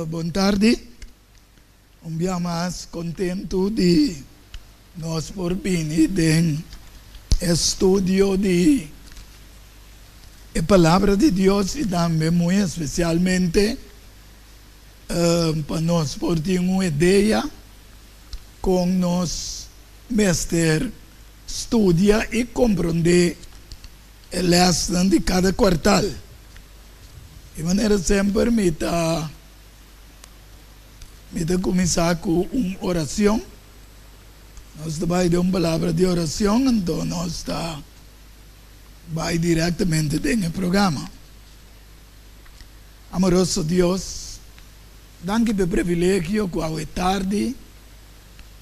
Boa tarde. Dia mais contento de nós por vir de estudo de a palavra de Deus e também muito especialmente para nós por ter uma ideia com nós mestre estudia e compreender a lição de cada quartal. De maneira sempre me começar com uma oração. Nós vai dar uma palavra de oração, então nós vai diretamente no programa. Amoroso Deus, danke pelo privilégio que a tarde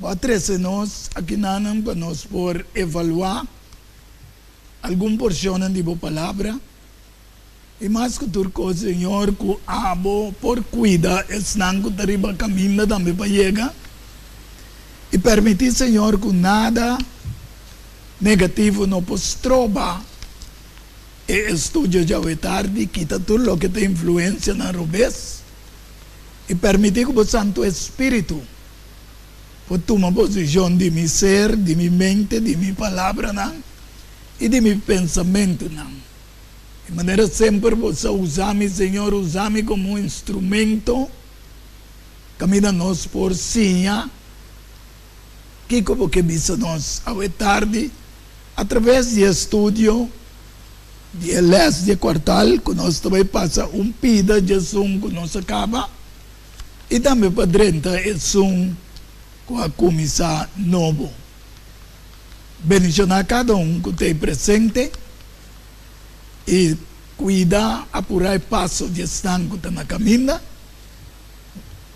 vai trazer nós aqui para nós por evaluar alguma porção de boa palavra. E mais que tudo, Senhor, que abo por cuidar, senão que tariba caminho também para chegar. E permitir, Senhor, que nada negativo não possa trobar. E estudo já é tarde, quita tudo o que tem influência na rubez. E permitir que o Santo Espírito possa tomar posição de meu ser, de minha mente, de minha palavra, e de meu pensamento. De maneira sempre você usar-me, Senhor, usar-me como um instrumento, caminha-nos por sinha, que como que visa nós ao tarde, através de estudo, de eles de quartal, que nós também passa pida de som que nós acaba, e também para dentro é som com a comissão novo. Bendicionar cada que tem presente, e cuidar, apurar o passo de estanco na caminha,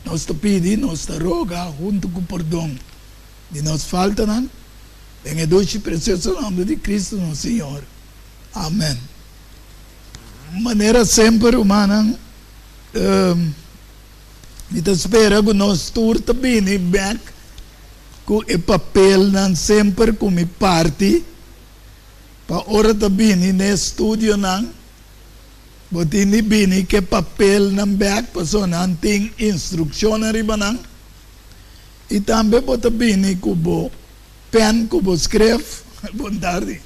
nós te pedimos, nós te roga, junto com o perdão de nós falta, em doce e precioso nome de Cristo, nosso Senhor. Amém. Maneira sempre humana, me espera que nós tour também back com o papel sempre como parte. Para ora também no estúdio botini bini que papel nang back paso tem instrução arriba e também bota bini kubo pen kubo escreve boa tarde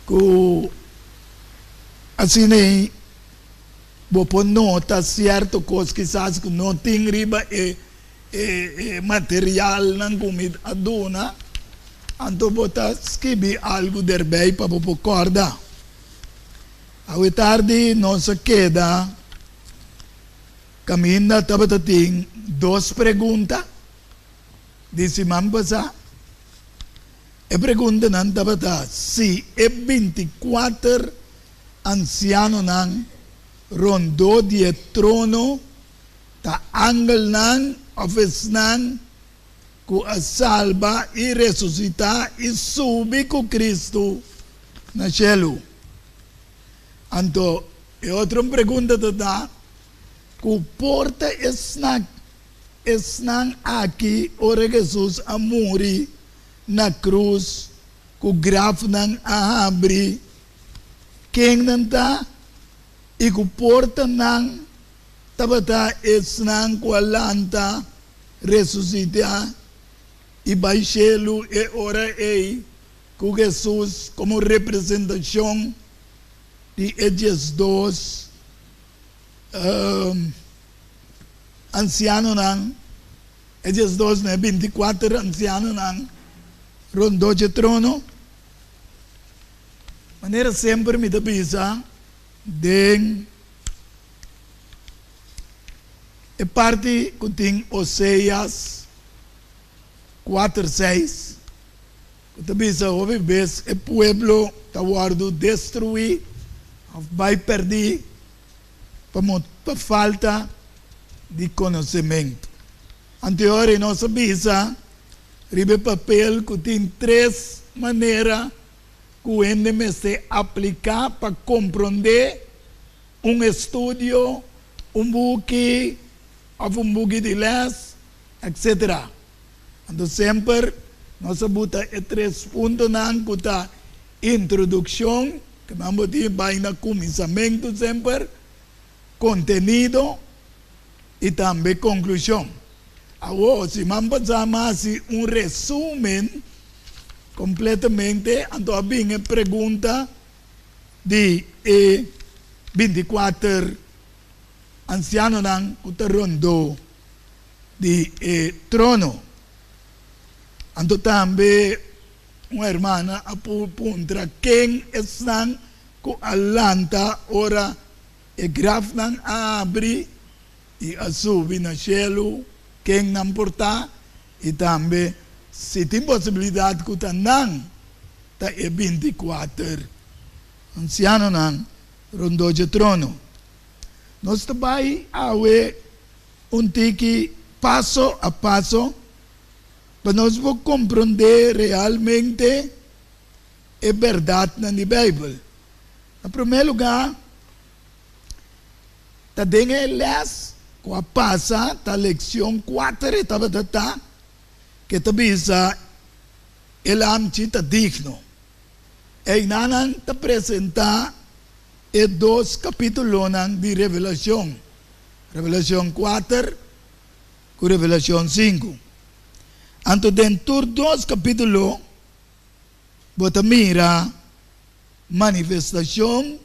ku assim nem bo pon nota certo coisa que sabe que não tem riba e material nang comida aduna. Anto bota escrever algo derbei para você acordar. Ao tarde nós queda caminha tabata tem duas perguntas de semana passada. A pergunta não tabata se é 24 anciano nan rondo de trono ta angel nan office nan ku a salva e ressuscitar e subir com Cristo na cielo. Então, e outra pergunta da ku porta esnan aqui ora Jesus a morrer na cruz ku graf nan a abre quem não tá e ku porta nan tabata esnan ku alanta ressuscitar e baixelo e ora com Jesus como representação de esses dois ancianos esses dois 24 ancianos rondou de trono maneira sempre me avisa de a parte que tem Oséias 4:6, que diz houve vez o pueblo tawardo destruir, vai perder por falta de conhecimento. Anterior nós avisa, ribe papel que tem 3 maneiras que o endeme se aplicar para compreender estudo, book de les, etc. Então sempre nós bota 3 pontos na introdução, que vamos ter vai no começamento sempre, contenido y también conclusión. Ahora, si vamos a hacer un resumen completamente, entonces viene pregunta de 24 ancianos que rondó de trono. Entonces también una hermana apunta quién están con alanta ora e grafnan abre y a subir al cielo quién nan porta y también si tiene posibilidad que tandan ta e 24 ancianos nan rondó de trono. Nós vai awe un tiki paso a paso para nós vamos compreender realmente a verdade na Bíblia. Em primeiro lugar, tá dentro les com a passa da leção 4 estava que tá bisa ele amchi tá digno. E nanan tá apresentar e 2 capítulos de Revelação. Revelação 4 com Revelação 5. Anto dentro 2 capítulos, você mira manifestação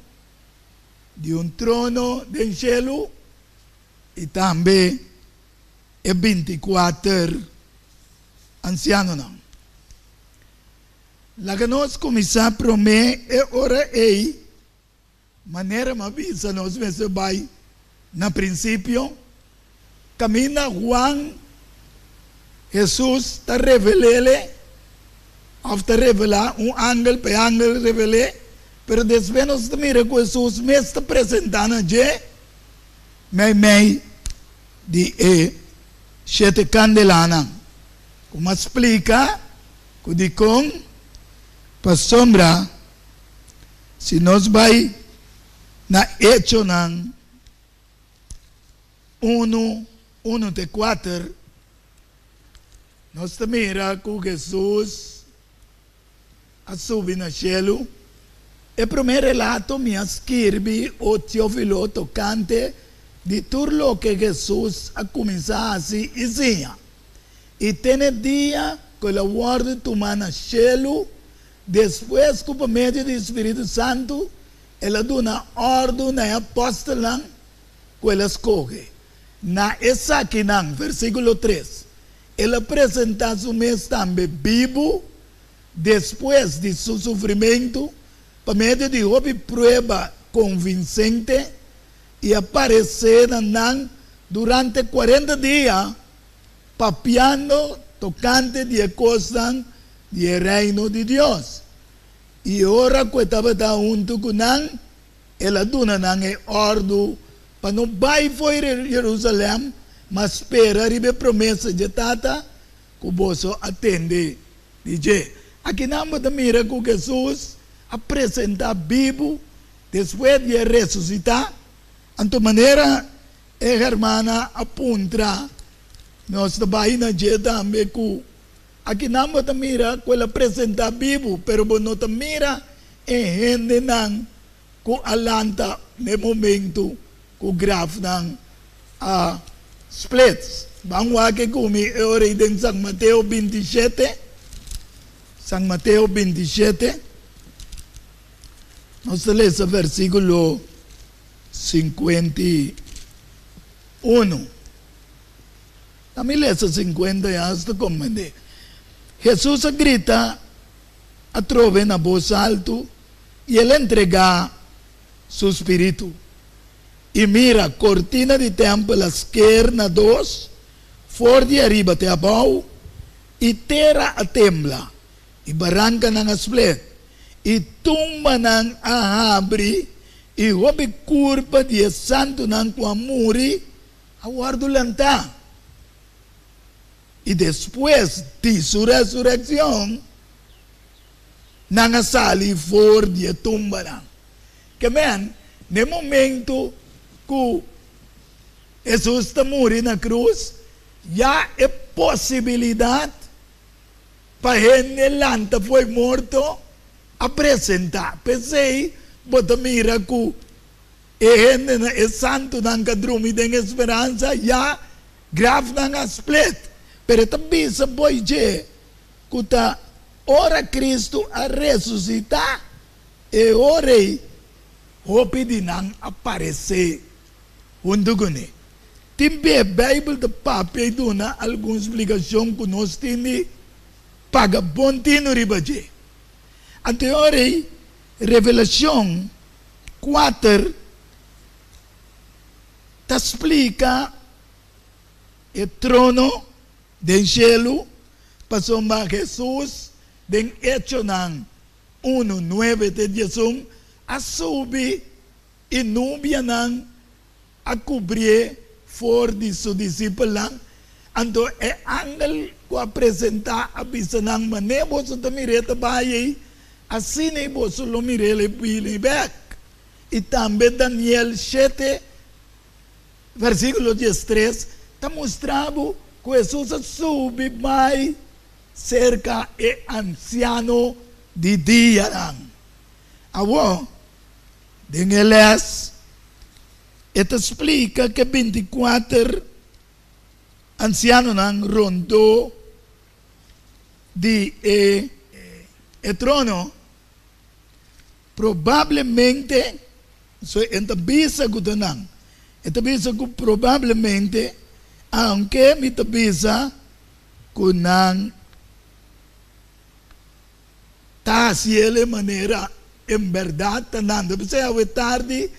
de um trono do céu e também 24 ancianos. Lá que nós começamos a prometer, é hora aí, maneira mais vista, nós vai, no princípio, camina Juan, Jesus está revelando, está revelando, um ángel para ángel revelando, mas depois nós mira que Jesus me está apresentando já, meio de 7 candelanas. Como explica, que de com, para sombra, se nós vai na hecho nan 1 de 4, nós mira que Jesus a subir no céu. O primeiro relato me escreve o Teófilo tocante de tudo o que Jesus a começar a se ensinar. E tem dia que a ordem toma no céu, depois que por meio do Espírito Santo, ela dá uma ordem na apóstola que ela escolhe. Na essa aqui, versículo 3. Ele apresenta o mesmo também vivo, depois de seu sofrimento, por meio de uma prova convincente, e aparecer durante 40 dias, papiando, tocante de coisas do reino de Deus. E ora que estava junto com ele, ela dá ordem para não vai para Jerusalém, mas espera a promessa de Tata, que você atende. Aqui não mira que Jesus apresenta vivo, depois de ressuscitar. De maneira, a irmã aponta, nós também na dieta, aqui não mira que ele apresenta vivo, mas não mira em gente que alanta no momento que o grafo a splits. Vamos aqui comigo, eu orei em São Mateus 27. São Mateus 27. Nós lemos o versículo 51. Também lemos 50 e hasta compreender. Jesus grita a trove na voz alta e ele entrega seu espírito. E mira, cortina de templo, a esquerda 2, for de arriba até abaixo, e terra a tembla, e barranca não split, e tumba não a abre, e houve curva de santo não com a muri, a guardo lanta. E depois de sua ressurreição, não sali for de tumba não. Que bem, no momento que Jesus está morrendo na cruz, já é possibilidade para ele lanta foi morto apresentar. Pensei, bota mira que e santo nang kadrumi den esperança ya graf nang split. Pero também sa boy je kuta ora Cristo a ressuscitar e ore hope di nang aparecer hundugune. Timbe a Bible da papel dona alguma explicação que nós temos paga bontino ribaje. Anteriore Revelação 4 te explica o trono del cielo, passou a Jesus, den hecho nan 1:9 de Jesus, a subir e nubia nan a cobrir for de seu discípulo lang, ando e angel ko apresentar a bisa nang manebo sa tamireta baye, assim nem boso lo mirele pili back. E também Daniel 7, versículo 13, está mostrando que Jesus sube mais cerca e anciano de dia lang. Awo, den eles, ito explica que 24 anciano lang rondo de trono, provavelmente, so enta bisa gutanang, enta bisa ku provavelmente, aunque mita bisa kunang tasiele manera en verdad tanando. Bisa awe tarde,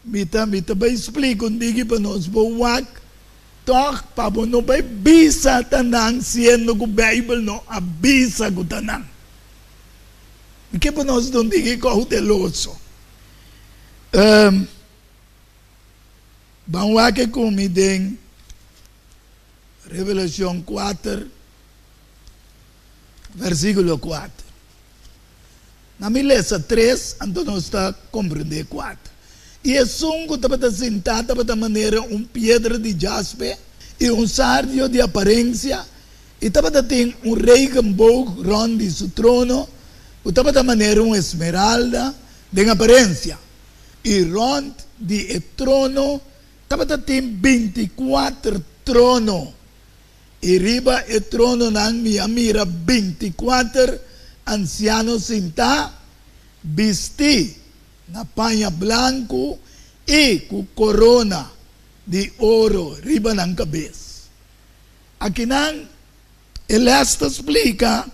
mita ba explico ndigi pa nos buwak, toch pabo no ba bisa tanang siendo ku Bible no abisa gutanang. Que para nós não diga cauteloso. Vamos lá que comidem Revelação 4, versículo 4. Na milesa 3, então nós está compreendendo 4. E é sungo estava sentado de maneira pedra de jaspe e sardio de aparência e estava tem rei gambou rond de seu trono. Estava da maneira esmeralda de aparência. E rond de trono, estava tem 24 tronos. E riba o trono nang mira 24 ancianos senta, vesti na panha blanco e com corona de ouro riba ng cabeça. Aqui nang Elesta explica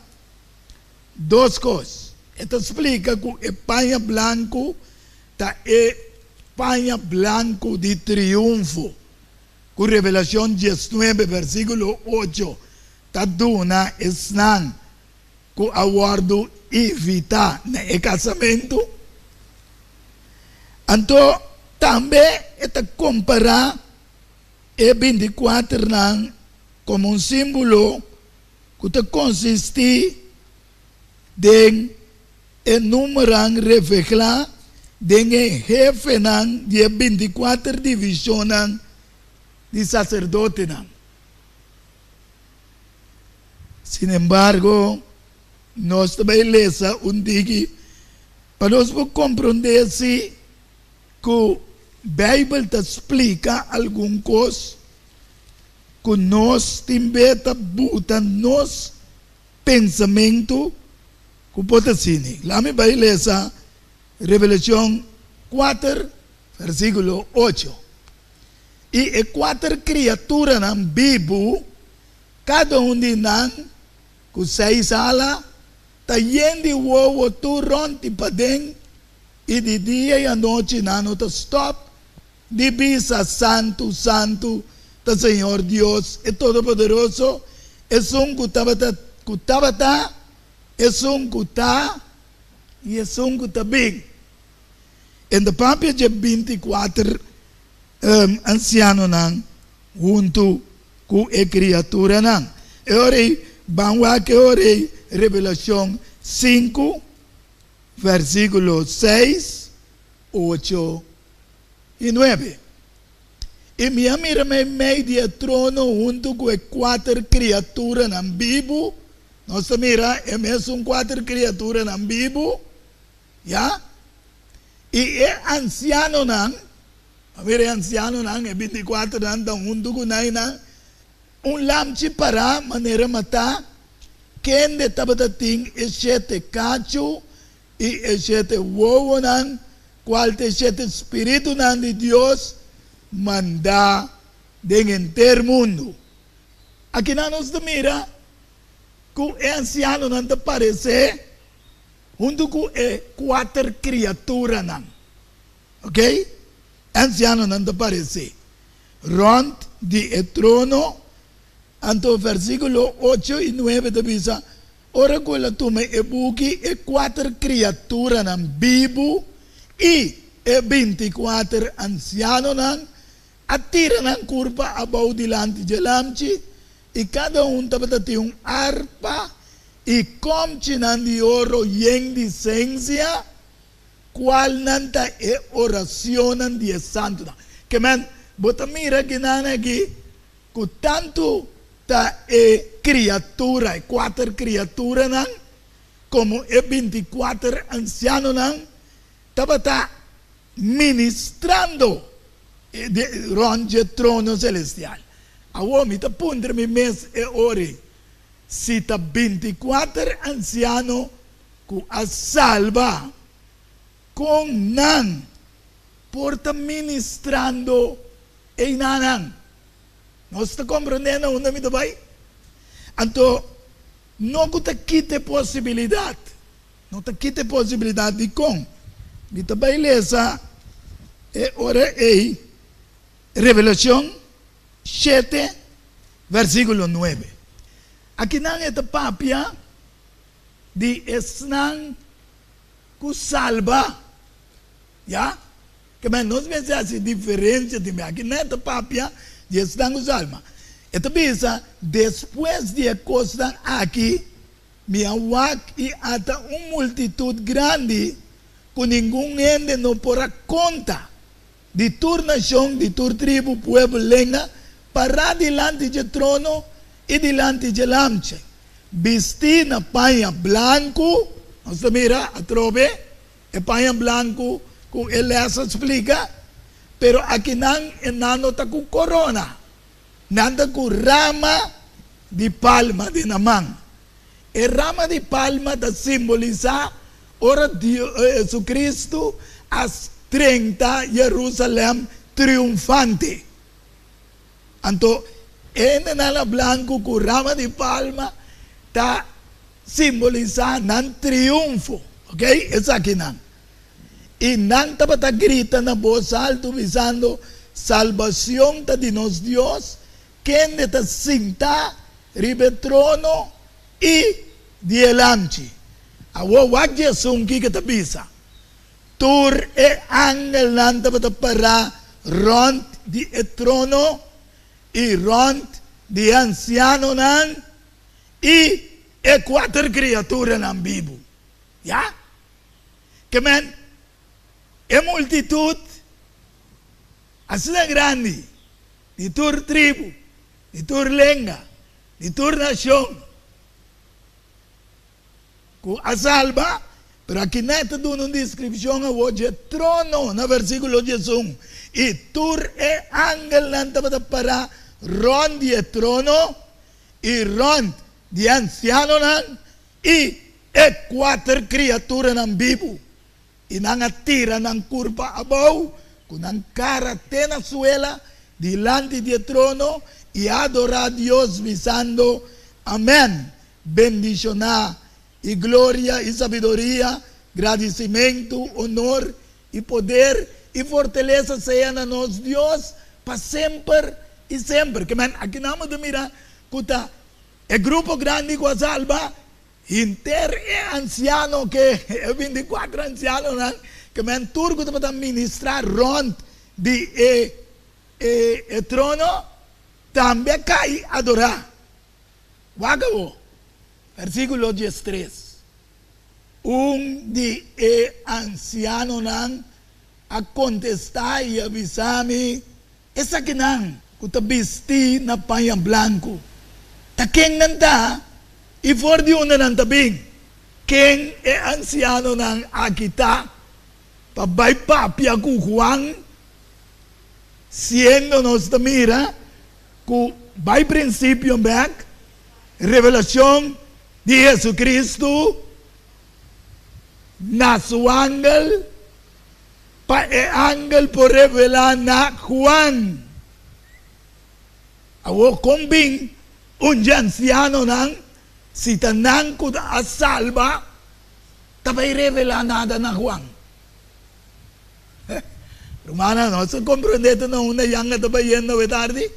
duas coisas. Esta explica que o panha blanco está panha blanco de triunfo. Com Revelação 19, versículo 8, está duna esnan com aguardo e vita na casamento. Então, também está comparar e 24 nan como um símbolo que consiste den enumeran revela den jefe nan de 24 divisionan de sacerdote nan. Sin embargo, nós também lesa digi para nós compreender se que a Bíblia te explica alguma coisa que nós também buta nos pensamento que pode ser. Lá me vai ler Revelação 4, versículo 8. E 4 criaturas na Bíblia, cada de nós, com 6 alas, está indo o ovo turante para dentro, e de dia e à noite não está stop, de bisa santo, santo, do Senhor Deus, é todo-poderoso, é kutabata, é kuta, e é kutabing. En de papel de 24 ancianos nan, junto com a criatura nan. E ora, vamos que ora, Revelação 5, versículos 6, 8 e 9. E minha mira me meio trono junto com as 4 criaturas na Bíblia. Nossa mira é mesmo 4 criaturas na Bíblia. Já? E é anciano nan, Avere anciano nang e 24 nang da mundo kunay na un lamchi para manera mata kende tabatating e 7 cacho e 7 wowo nang qual te 7 espiritu nang di Dios manda den enter mundo. Aqui na nos mira que é anciano nang te parece junto com e 4 criaturas nang. Ok? Anciano nang te parece. Rond di trono. Anto versículo 8 e 9 te diz: ora quella tu me e buchi e 4 criaturas nang vivo e 24 anciano nang attira nang curva abau dilante de lamchi e cada tapatati arpa e comci nang di oro yen di sensia qual nanta e orazione di santo. Che man botamira ginana gi cu tanto ta e criatura e 4 criatura nang como e 24 anciano nang tabata ministrando ronge trono celestial. A uomi ta pundre mi mes e ore si ta 24 anciano cu a salva con nan porta ministrando e nanang. Non sta comprendendo onde mi vai? Anto non te quite possibilità. Non te quite possibilità di con. Mi te vai lesa e ora è Revelación 7 versículo 9. Aqui não é papia de esnan que salva. Já? Que mas nós vemos essa diferença de mim. Aqui não é papia de esnan que salva. Então pensa, depois de coisas aqui, minha wak e ata multitud grande que ninguém ende não porá conta de tua nação, de tua tribo, pueblo, lenga, para delante do trono e delante do lamche. Vestir na panha branco, nós mira a trove, é panha branco, com ele essa explica, pero aqui não está com corona, nada com rama de palma de namang. E rama de palma está simbolizar ora Jesus Cristo as 30 Jerusalém triunfante. Anto, nala blanco com rama de palma está simbolizando nan triunfo. Ok? Essa aqui não. E não está grita na voz alta, visando salvação de nos Deus, quem está senta, ribe trono e dielante. A wawag Jesus que está bisa. Tur e angel nanta para rond di trono e rond di anciano nan e 4 criaturas nan vivo. Ya? Que men e multitud assim grande di tur tribo, di tur lenga, di tur nação. Ku a salva. Pero aqui neta do uma descrição a hoje trono na versículo 11. E tur e angel nanta para ron di trono e ron di anciano nan e 4 criaturas nan vivo. E nang atira nan curva abau con nang cara tena suela delante di trono e adorar a Dios visando amén. Bendicionar e glória e sabedoria, agradecimento, honor e poder e fortaleza seja na nós Deus para sempre e sempre. Que man aqui não me mira kuta é grupo grande com a salva inter é anciano que é 24 anciano não que man turco para ministrar rond de trono também cai adorar. Wagabo. Versículo 13. De anciano nan a contestar e avisar-me essa que não que te vesti na panha branco. Ta quem não está e for de uma não está bem. Quem é anciano nan aqui está para vai papia com Juan siendo nos mira, que vai princípio back, revelação de Jesucristo, na su ángel, pa ángel por revelar na Juan. Awo kumbing, anciano nang, si tanang ko a salva, tabay revela nada na Juan. Romana, no? So comprendete na una yang at tabayan na wetardi?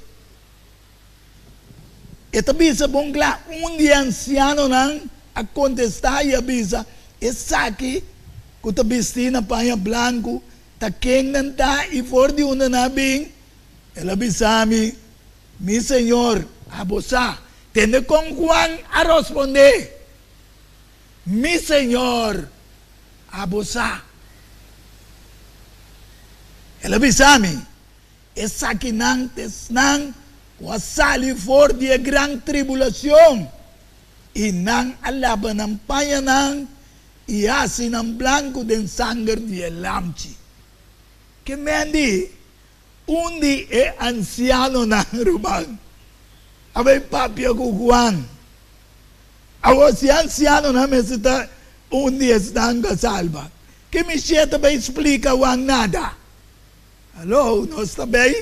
Ito bisa bongla, anciano nang, a contestar e avisa, essa aqui, que ta vestina panha blanco, ta quem não tá e for de uma nabing, ela bisami, mi senhor, abosa, tende com Juan a responder, mi senhor, abosa. Ela bisami, essa aqui não tesnang, o sali for de gran tribulação, e não alaba ng payanang, iasin ang blanco den sangre de lamchi. Que mendi, undi e anciano na rumang. Abay papio ko Juan. Awo si anciano na mesita, undi estang salva. Que mi sieta ba explica Juan nada? Hello, no está bem?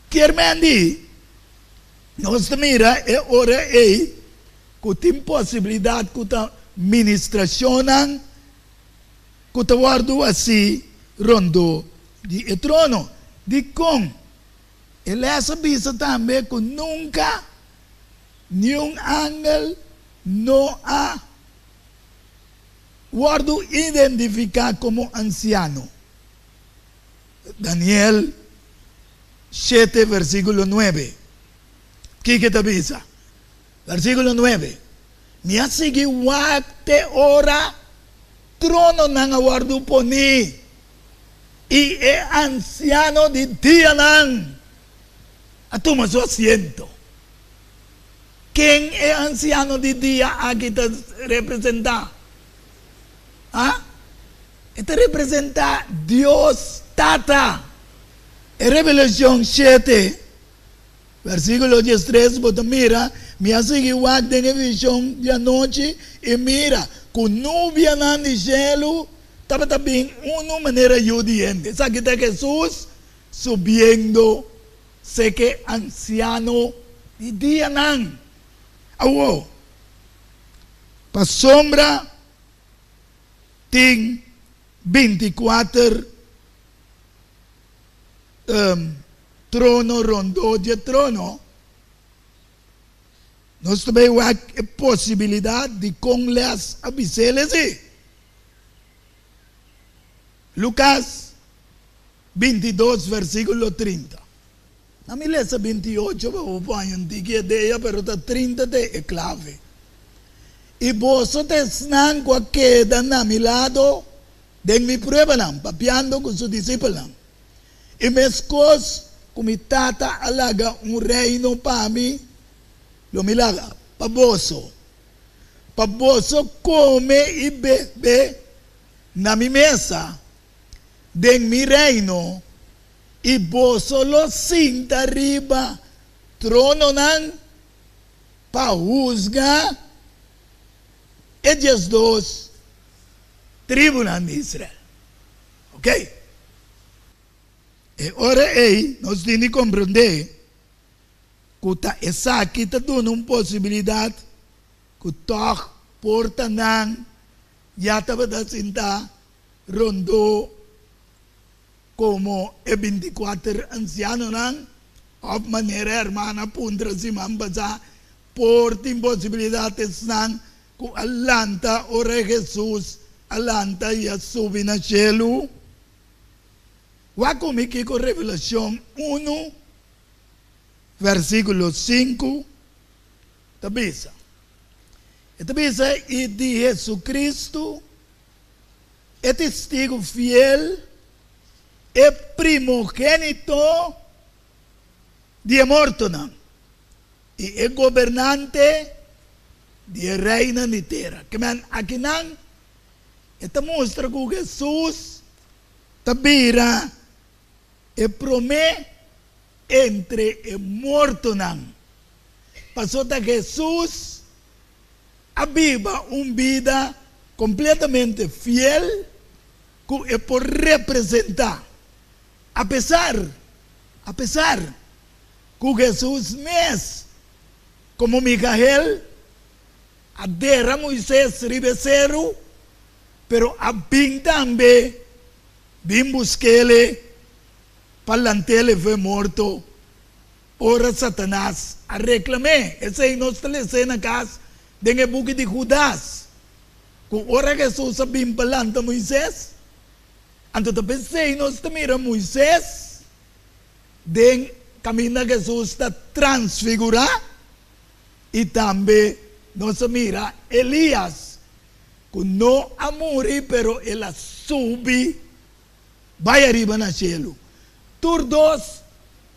Kier mendi, nos mira e ora e, kutim possibilidade kuta ministracionan, kutawardo assim, rondo de trono. De com, ele sabia também que nunca, nenhum ángel não há guardo identificar como anciano. Daniel 7, versículo 9. ¿Qué te avisa? Versículo 9. Mia sige wakte ora trono nang awardo po ni y anciano de día nang atuma su asiento. ¿Quién es anciano de día aquí te representa? ¿Ah? Este representa Dios Tata. En Revelación 7, versículo 13, bota mira, me hace igual de visión de anoche y mira, con nubia en el cielo, estaba también una manera yudiente. Sabe que Jesús subiendo, sé que anciano de día nan. Awo, pa sombra, ting 24 trono, rondo de trono, nós também há a possibilidade de com las abiseles. Lucas 22, versículo 30. Na me lesa 28, eu vou antiga ideia, pero tá 30 é clave. E vos tesnan com a queda na mi lado, den mi prueba lang, papiando com su discípulos. E mescos, kumitata alaga reino para mim, lo milaga, paboso. Paboso come e bebe na mi mesa, den mi reino, e boso lo sinta arriba, trono nan, pa juzga, ellos dos, tribunal de Israel. Ok? E ora nós temos que compreender que essa aqui está dando uma possibilidade que toque porta nang já estava da cinta rondo como e 24 anciano nang of maneira hermana pundra si mambaza porta impossibilidades nang que alanta ora Jesus alanta e subi na cielo. Wako miki con Revelación 1, versículo 5, tabisa. Tabisa e de Jesucristo é testigo fiel, é primogênito de morto, e é governante de reina de terra. Que man aqui não, esta mostra que Jesus tabira e promé entre e morto nan. Passou que Jesus aviva uma vida completamente fiel que é por representar. Apesar que Jesus mesmo, como Micael, adera Moisés ribeceiro, pero a bem também, bem busquele, palantele foi morto, ora Satanás a reclamar. Essa é a nossa cena casa, dentro do book de Judas. Que ora Jesus a bem palanta Moisés, então pensei, nós mira Moisés, den caminho Jesus está transfigurar, e também nós mira Elias, que não a morrer, pero ela sube, vai arriba no cielo. Todos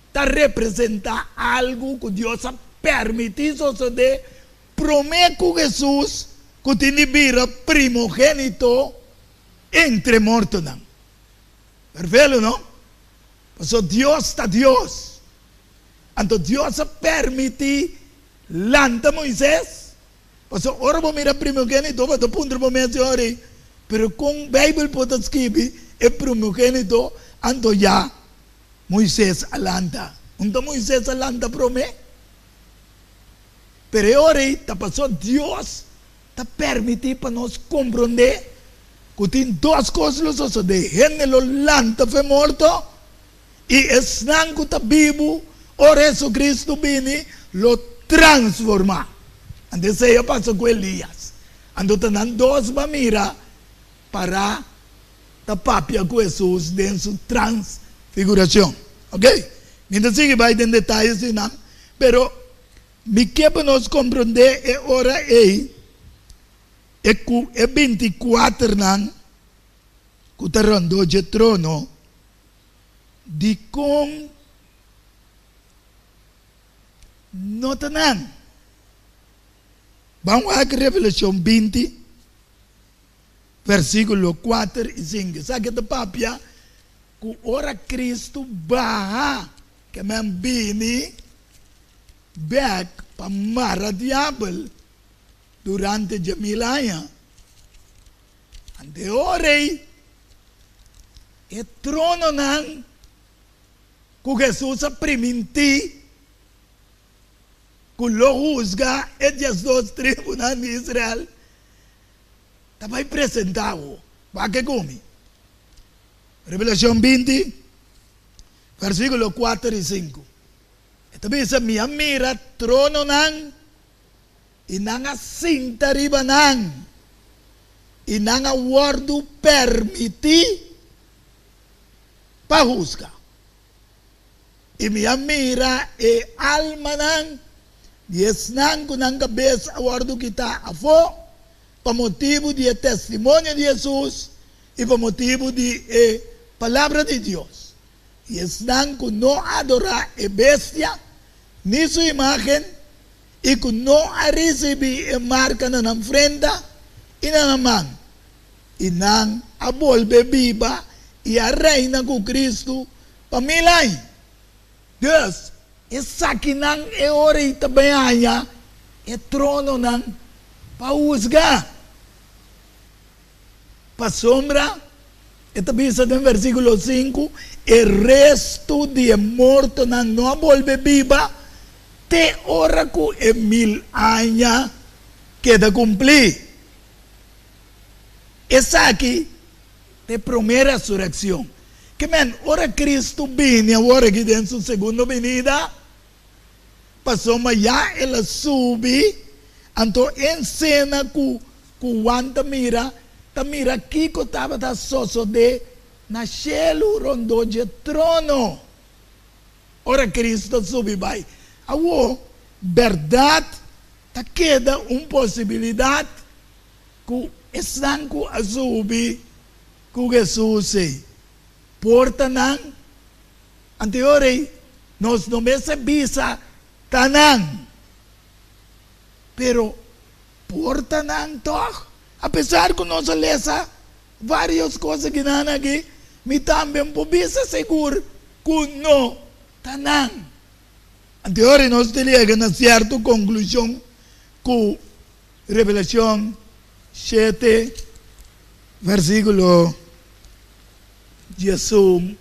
está representar algo que Deus ha permitido de prometer com Jesus, que tiene vida primogênito entre mortos. Perfeito, não? Porque Deus está Deus. Então Deus permite lanta Moisés. Porque ora vamos mirar primogênito, mas do ponto de vista ora, pero com a Bíblia pode escrever é primogênito, então já Moisés alanta. Então Moisés alanta promete. Pero ora está passando Deus está permite para nós compreender que tem duas coisas de gênero lanta foi morto e estão que está vivo, ora Jesus Cristo vem lo transformar. Então isso passou com Elias. Então tem duas maneiras para tapar com Jesus dentro da transfiguração. Ok? Então sigue vai em detalhes, não? Pero me que para nós compreender é ora aí. É 24 nan que está rondando o trono de com nota nan. Vamos a Revelação 20, versículo 4 e 5. Sabe que papia que ora Cristo barra que me vini back para mara diabo durante 1000 anos. Ante orei e trono nan que Jesus permiti que lo juzga e os dois tribunais de Israel estava apresentado. Vai que come. Revelação 20, versículo 4 e 5. Ito bisa minha mira trono nan inanga cinta riba nan inanga wardu permiti pa juzga. E minha mira e alma nan dies nan kunang kabes wardu kita afo pa motivo de testemunho de Jesus e pa motivo de palavra de Deus. Y están que no adorar a bestia ni su imagen y que no a recibir marca na frente y na mano y nan a volver viva y a reina con Cristo para 1000 años. Dios, esa que nan e ora y tabayaya e trono nan pa juzgar pa sombra. Esta dice en versículo 5, el resto de muertos no vuelve viva, te ora que en 1000 años queda cumplir. Esa aquí de primera resurrección. Que men, ora Cristo viene ahora que en su segunda venida, pasó ya ela sube, anto en cena que cuanta mira aqui que estava da soço de nascelo rondo de trono. Ora Cristo sube vai. Awo, verdade, tá queda possibilidade que estão com a subir com Jesus sei. Porta não, anterior nós não bisa tanan, pero porta não toch. Apesar que nós lemos várias coisas que não aqui, me também podemos seguro kuno tanan. Anterior nos llega a cierta conclusión con Revelación 7, versículo 13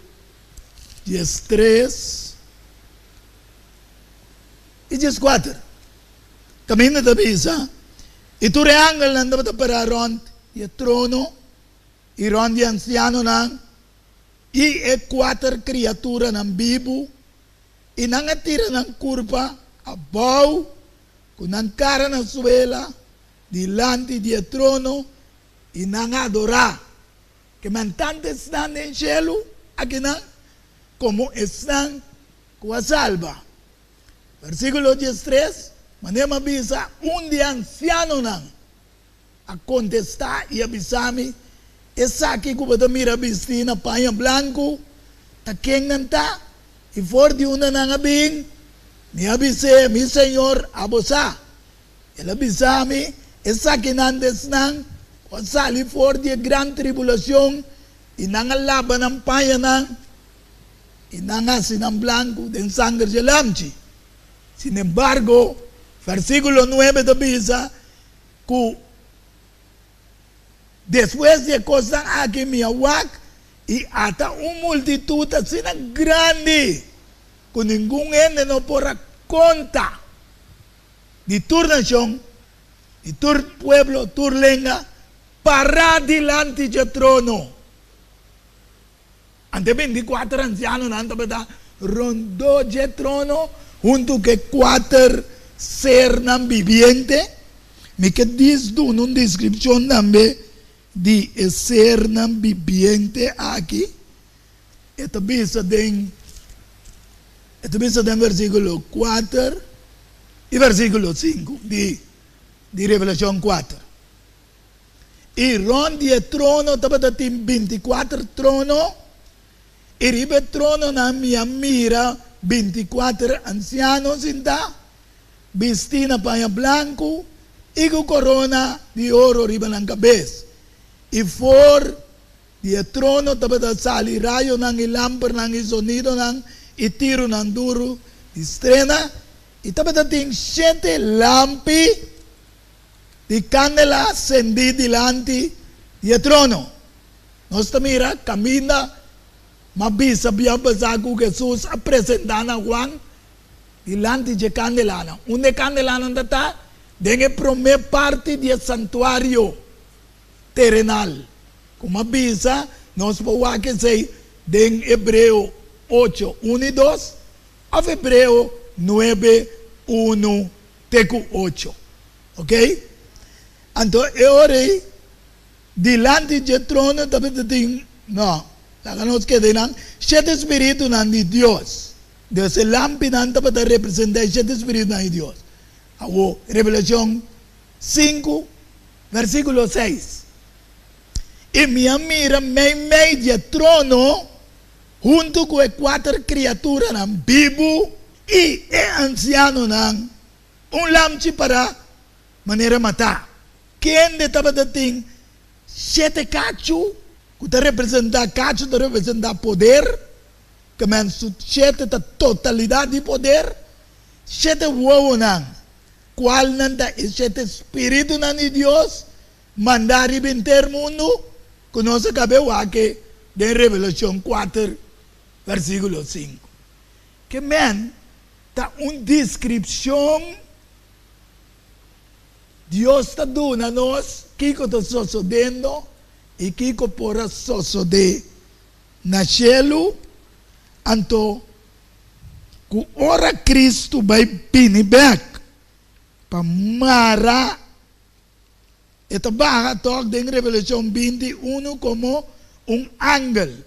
y 14. Camina de visa. Y tu reangel nanda para rond y el trono y rond de anciano nan y cuatro criaturas nan bibu y nan atira nan curva abau con nan cara nan suela delante del trono y nan adora que mantantes están en cielo aquí nan como están con a salva. Versículo 13. Manema bisa de anciano nan a contestar y avisarme esa aquí que mira vestina paña blanco ta quien nanta y for de una nan abing me avise mi señor abosa el avisarme esa que nan desnan o sali for de gran tribulación y nan alaba nan paña nan y nan asinan blanco den sangre de lamchi. Sin embargo, versículo 9 de Bisa, que después de cosas aquí mi aguac y hasta una multitud así grande, con ningún ende no podrá contar de tu nación, de tu pueblo, tu lengua, para delante del trono. Ante 24 ancianos, rondó el trono, junto que 4 ser nan viviente, me que diz una descripción también de ser nan viviente aquí. Esto bisa den versículo 4 y versículo 5 de Revelación 4. Y ron de trono, tabata tim 24 trono, y ribe trono na mira 24 ancianos inda, vestina paña blanco y con corona de oro arriba en la cabeza. Y for de trono tabata sali rayo nang y lámpara nang y sonido nang y tiro nang duro y estrena y tabata ting 7 lampi de candela encendida delante del trono. Nos mira camina mabisa biya basaku Jesús a presentar a Juan delante de candelana. Una candelana está en la primera parte del santuario terrenal. Como avisa, nos podemos decir en Hebreo 8, 1 y 2, a Hebreo 9, 1, 8. ¿Ok? Entonces, ahora, delante del trono, no, la nos quedan 7 espíritus de Dios. Dios el lámpara para representar el Espíritu de Dios. Revelación 5, versículo 6. Y mi mira medio trono junto con 4 criaturas vivo y el anciano un lamchi para manera matar. ¿Quién de tabatatín 7 cacho que te representa cacho te representa poder? Que man sujeta a totalidad de poder, 7 huevos nan, cual nanda es 7 espíritu nan de Dios, mandar y vender mundo, conoce que de Revelación 4, versículo 5. Que man, está una descripción, Dios está dando que está sucediendo y que podrá suceder na cielo. Anto, ku ora Cristo vai pinibek, pamara, ito baja talk en Revelación 21 como un ángel.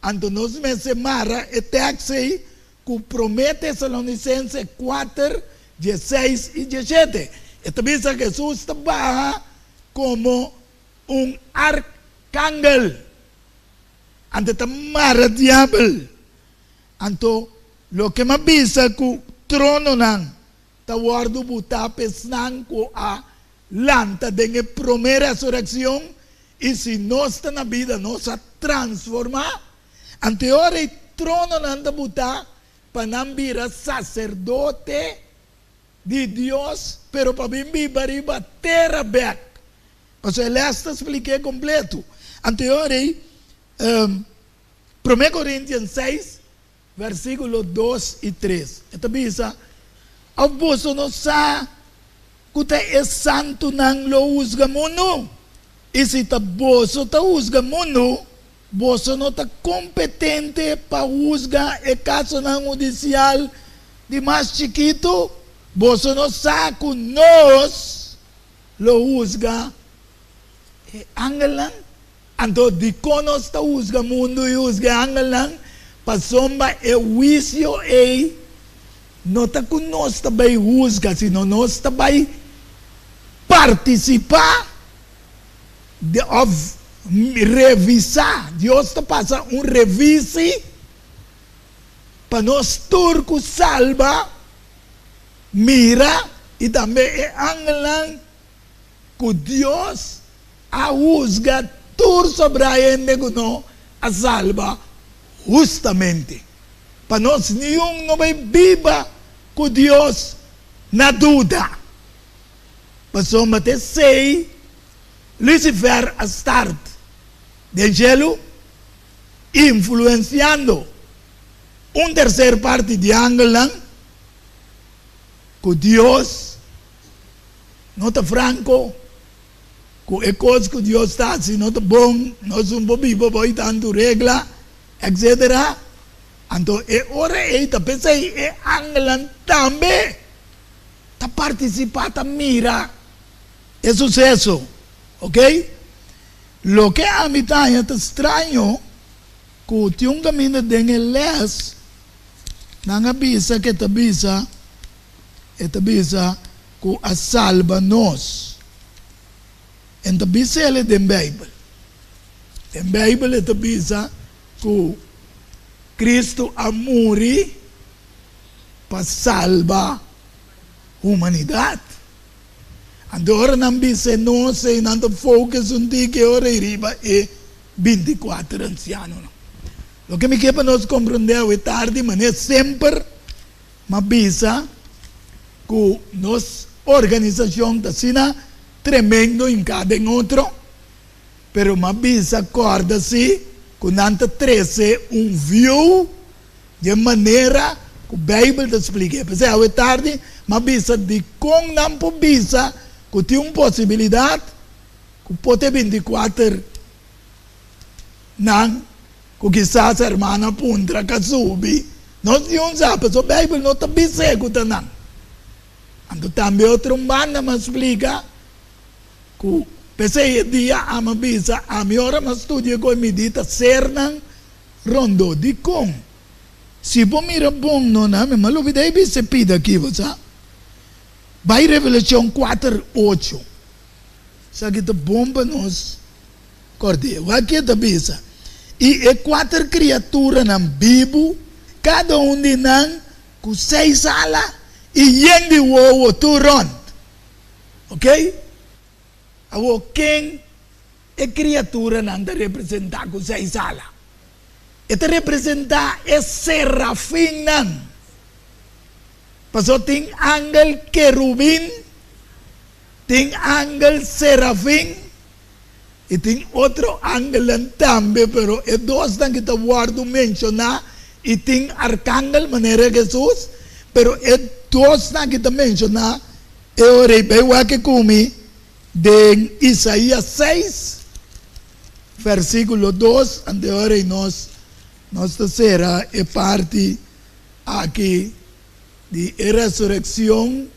Anto nos me semara, etaxi, ku promete Salonicenses 4, 16 y 17. Ito bisa Jesús baja como un arcángel. Ante tamara diablo. Anto, lo que me avisa que trono nan, tawardo butapes nan ko a lanta de la primera resurrección y si no está en la vida, no se transforma. Ante ahora trono nanda buta panambira sacerdote de Deus, pero para bimbi bariba terra back. O sea, ele está expliquei completo. Anteriormente, 1 Coríntios 6, versículos 2 e 3. Esta bisa, ao vosso não sa, kuta é santo nang lo usga mundo. E se ta vosso ta usga mundo, vosso não ta competente para usga e caso nang judicial de mais chiquito, vosso não sa que nós lo usga e angelan. Então, de conos ta usga mundo e usga angelan, pasomba e juicio e não ta que nós também usga, sino nós também participar de revisar. Deus te passa revise para nós turcos salva, mira e também é angelan que Deus a usga tur sobre a gente que não a salva justamente. Para nós nenhum não vai viva com Deus na dúvida. Passou até sei, Lucifer a start del cielo, influenciando terceira parte de ángeles, que Deus não está franco, que é coisa que Deus está, se não está bom, nós não podemos viver tanto regra, etc. Então, é hora eita, pensei, é ángeles também, está participando, mira, é sucesso, ok? Lo que a mí está extraño, que tiene un camino de les, nang avisa que esta avisa que a salva nos. En esta avisa ele de Bible. En Bible esta avisa que Cristo a muri para salvar humanidade. Agora não disse não sei não focus que ora iriba e 24 ancianos. O que me quer para nós compreender é tarde, mas é sempre uma bisa que nossa organização está sendo tremendo em cada outro, pero uma bisa acorda-se que não 13 view de maneira que a Bíblia te explica. Porque é tarde, uma bisa de com não por bisa que tem uma possibilidade que pode 24 não que quizás a irmã puntra que subi nós não sabemos, a Bíblia não está bem segura não. Então também outro banda me explica que pensei dia a uma bisa a minha hora me estudia com medita ser não rondo de com se bom mira bom não me malo videi bem se pida aqui você vai Revelação 4:8. Sabe que bomba nos cordeiro. Aqui está bisa. E 4 criaturas na Bíblia, cada de nós com 6 alas e yende o turon. Ok? A quem é criatura não representa com 6 alas. Esta representa é serafim não. Pasó tem ángel querubim, tem ángel serafim e tem outro ángel também, pero é dois que está guardo mencionar e tem arcángel maneira Jesus, pero é dois que está mencionar e orei bem que comi de Isaías 6 versículo 2, ante orei nós terceira é parte aqui de ressurreição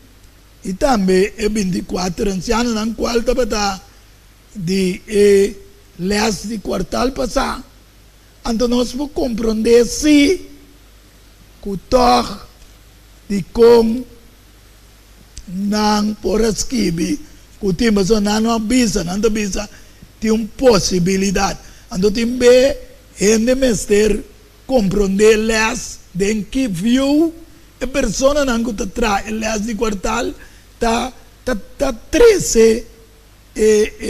e também é 24 ancianos na qual estava de les de quartal passado. Então nós vamos compreender se que toque de com não por esquive que temos não avisa tem uma possibilidade. Então tem bem gente mestre compreender les de que viu a pessoa não que está atrás de quartal está 13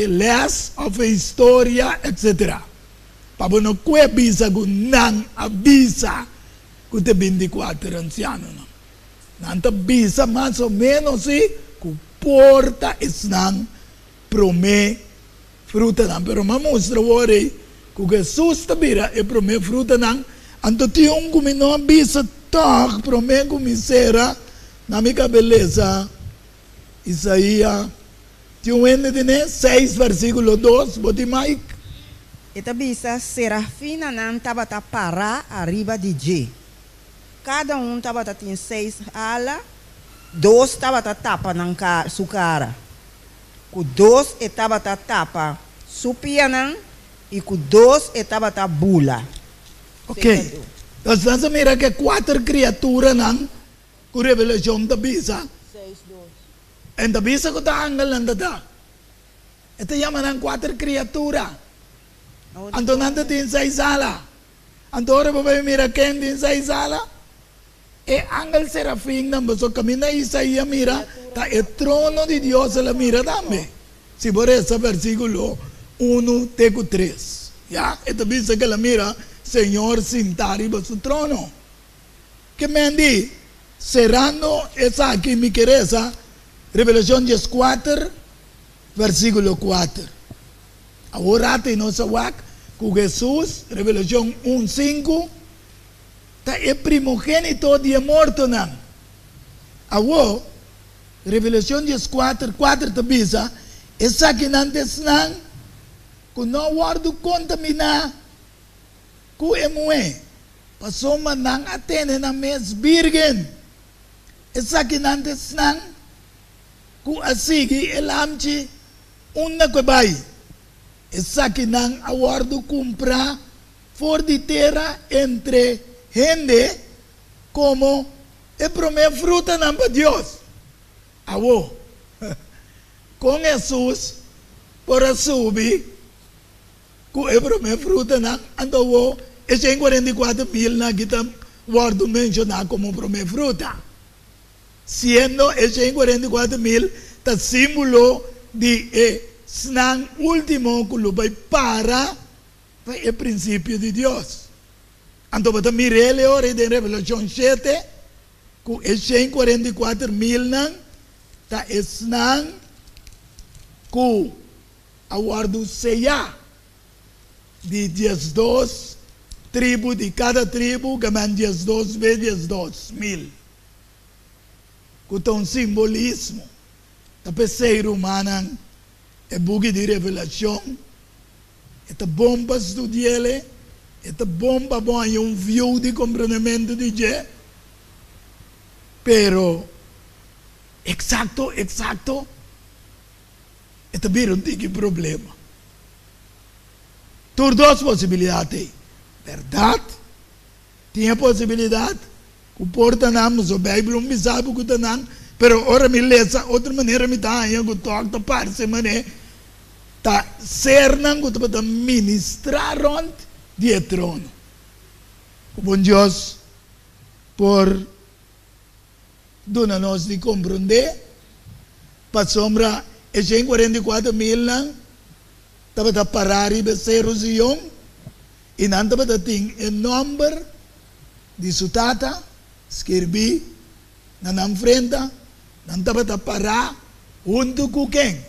les of história, etc. para não que bisa com não avisa que te 24 ancianos não. Nanta bisa mais ou menos se que porta não promete fruta não, pero mostra ora que Jesus tabira e promete fruta não. Anto tinha que não bisa tak promete que misera na minha beleza. Isaías tinha 6 versículo 2, boti Mike. Ita bisa serafina nan tabata para arriba de G. Cada tabata tem 6 ala, 2 tabata tapa nan su cara. Com 2 tabata tapa su pianan e com 2 tabata bula. Ok. Então você mira que 4 criaturas nan com revelação da bisa. 6, 2. En da bisa ko ta angal nanda da. Ito yaman ang 4 criaturas. Anto nanda din sa isala. Anto ora pa ba mira ken din sa isala? E angal serafim namba so kami na Isaías mira ta e trono di Dios la mira tambe. Si por esa versículo 1 teco 3. Ya, ito bisa que la mira Señor sentado en su trono. Que me andi cerrando esa aquí mi queresa Revelación 14 versículo 4. Ahora te no sabak con Jesús, Revelación 1:5, ta el primogénito de muerto nan. Ahora Revelación 14 4 te bisa, esa que antes nan, que no guardo contamina, que emue, pasó manang atene na mes virgen. Esa que antes nan, ku asigi elamchi una kwebay esa que nang awardo compra for de terra entre gente como e promete fruta namba Dios awo con Jesús por subir ku e promete fruta nang andawo e 44,000 na kita guardo mencionar como promete fruta siendo el 44,000 ta símbolo de snang último que lo vai para el principio de Dios. Anto bata mirele ora de Revelación 7 que el 44,000 nang ta snang que aguardo seya de 12 tribo de cada tribo que man 12 vezes 12,000. Com simbolismo da ser humana é bugue de revelação é bomba estudiele é bomba bom view de compreendimento de je pero exacto é também tique problema por 2 possibilidades verdade tinha possibilidade o porta nam so Bible me sabe que tanan pero ora me lesa outra maneira me dá aí que toque da parte mané tá ser nan que tá ministrar rond de trono o bom Deus por dona-nos de compreender para sombra e 44,000 nan tava da parar e ser o zion e não tava da ting em number de sutata escrevi na frente, não estava a parar, junto com quem?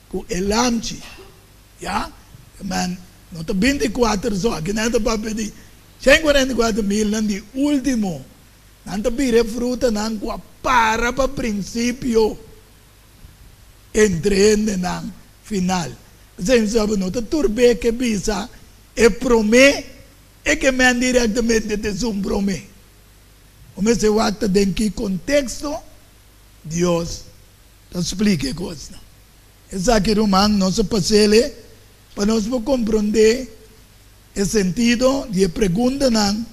Com el amchi. Já? Mas, não está 24 só, que não está para pedir 144,000, não de último. Não está para fruta, não para princípio, entreende não final. Você sabe, não está turbe que bisa, e promete, e que me diretamente de um promete. Como se trata de que contexto Deus te explica coisas. Essa aqui romano não se passele para nós compreender o sentido de pergunta não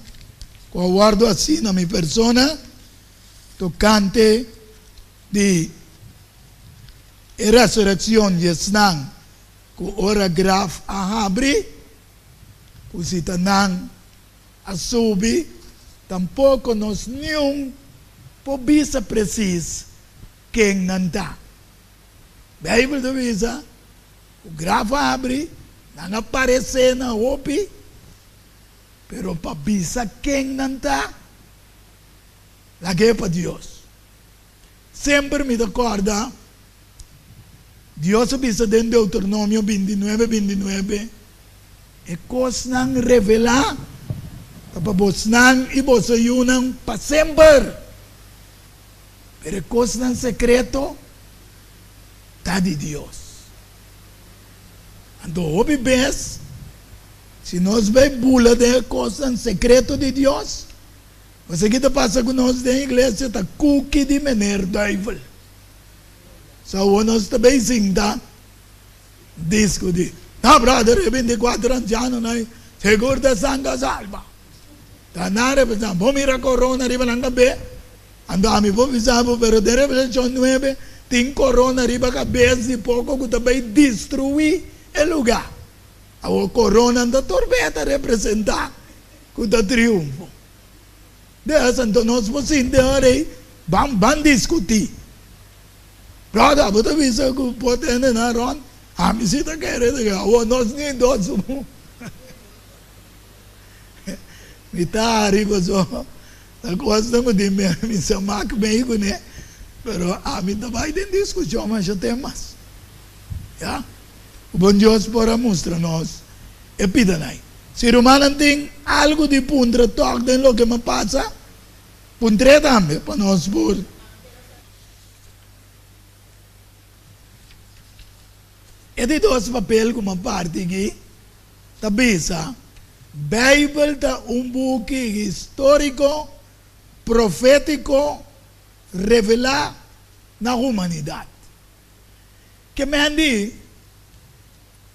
que eu guardo assim na minha persona tocante de ressurreição de Snang que ora graf a abrir que se tanang a subir tampouco nós nenhum pobisa preciso quem não está. Bíblia do visa, o grava abre, não aparece na OPI, Pero para bisa quem nanta, lagi para Dios. Sempre me recorda, Dios bisa den Deuteronomio 29, e kos nang revela, tapos nang ibosayunang pa sempre. Pero kos nang sekreto, ta di Dios. Ando obi bes, se nós vai bula de kos nang sekreto de Dios, você que passa com nós da igreja, tá cookie de mener duivel. So, nós também sinta, disco de, brother, 24 anos, seguro da sanga salva. Tá nada, vamos mirar corona, arriba lang gabi. Ando ami po, visabo, pero de Revelation 9, tem corona, arriba cabeça, e pouco, que também destruir o lugar. A corona da tormenta representa, que da triunfo. Dessa, então, nós podemos vamos discutir. Brother, você visa que pode entrar na ron? A mim se tá querendo, nós nem dois. Me tá arriba só. A coisa não de me chamar que bem, né? Pero a mim também tem discussão, mas já tem mais. Já? O bom Deus para mostrar-nos. E pida-nai. Se o humano tem algo de puntra, toque de lo que me passa, puntre também, para nós por. E de dois papéis como parte aqui, tabisa, Bíblia está buque histórico, profético, revelar na humanidade. Que me andi,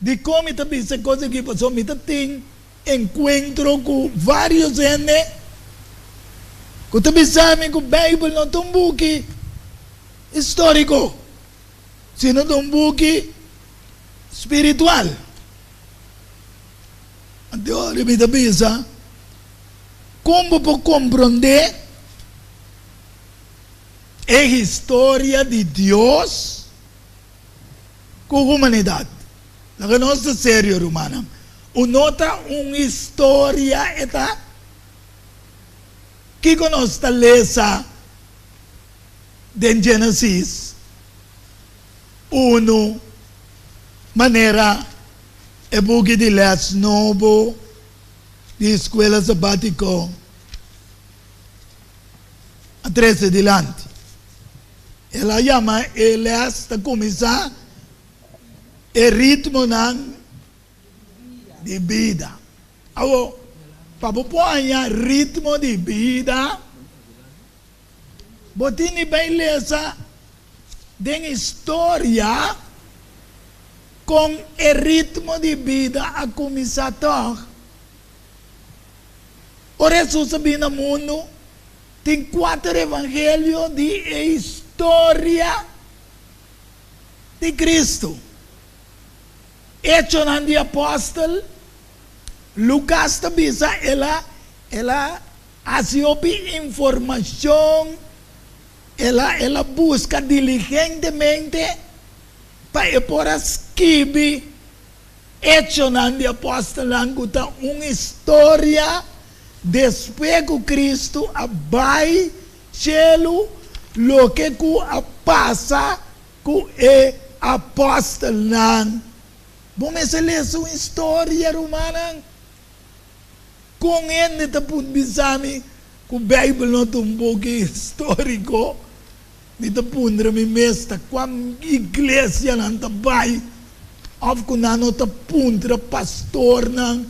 de como tabisa coisa que passou, me tem encontro com vários gente, que tabisa que a Bíblia não é buque histórico, sino é buque espiritual. Então, me pensa, como para compreender a história de Deus com a humanidade. Na nossa série humana, nota uma história que nós lesa de Gênesis 1, maneira é buque de les novo de escola sabático a 13 adiante. Ela chama eles a começar o ritmo de vida. Agora, para pôr ritmo de vida, botini bem lesa de história com o ritmo de vida a começar a o Jesus sabia no mundo tem 4 evangelhos de história de Cristo. Hechos de Apóstolo, Lucas também ela hace informação, ela busca diligentemente para por escrever Hechos de Apóstolo, uma história depois que Cristo vai cielo, lo que passa com o apóstolo. Vamos ler essa história romana. Com ele, depois que o Bíblia não é um pouco histórico, depois de mim mesmo, com a igreja não está bem, ou com não está puntra pastor não,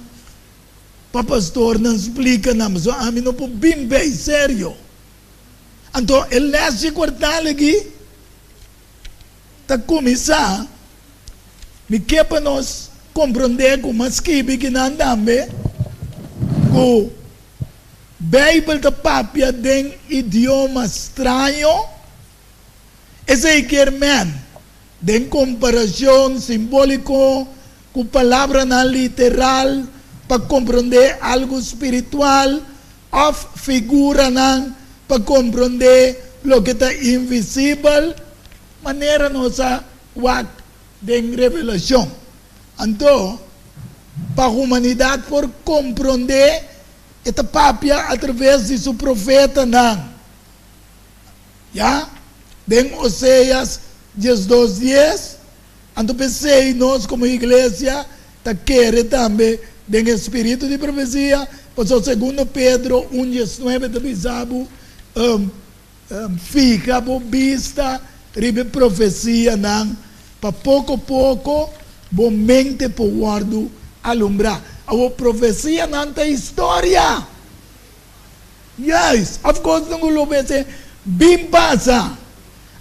para pastor não explica não, mas a mim não pode bem sério. Então, ele esse quartal aqui, está começar, me quer para nós compreender como as que não andam, o Bíblia da papia tem idioma estranho, esse é que tem comparação simbólico com palavra na literal para compreender algo espiritual, ou figura não para compreender o que está invisível, maneira nossa de revelação. Então, para a humanidade por compreender esta papia através de seu profeta não. Já? Em Oséias 12:10, então pensei nós como igreja, tá querer também, em espírito de profecia, pois o 2 Pedro 1:9 também sabe, fica por vista, ribe profecia não, para pouco a pouco, bom mente por guardo alumbrar. A profecia não tem história. Yes, of course, não lo pense, bem passa.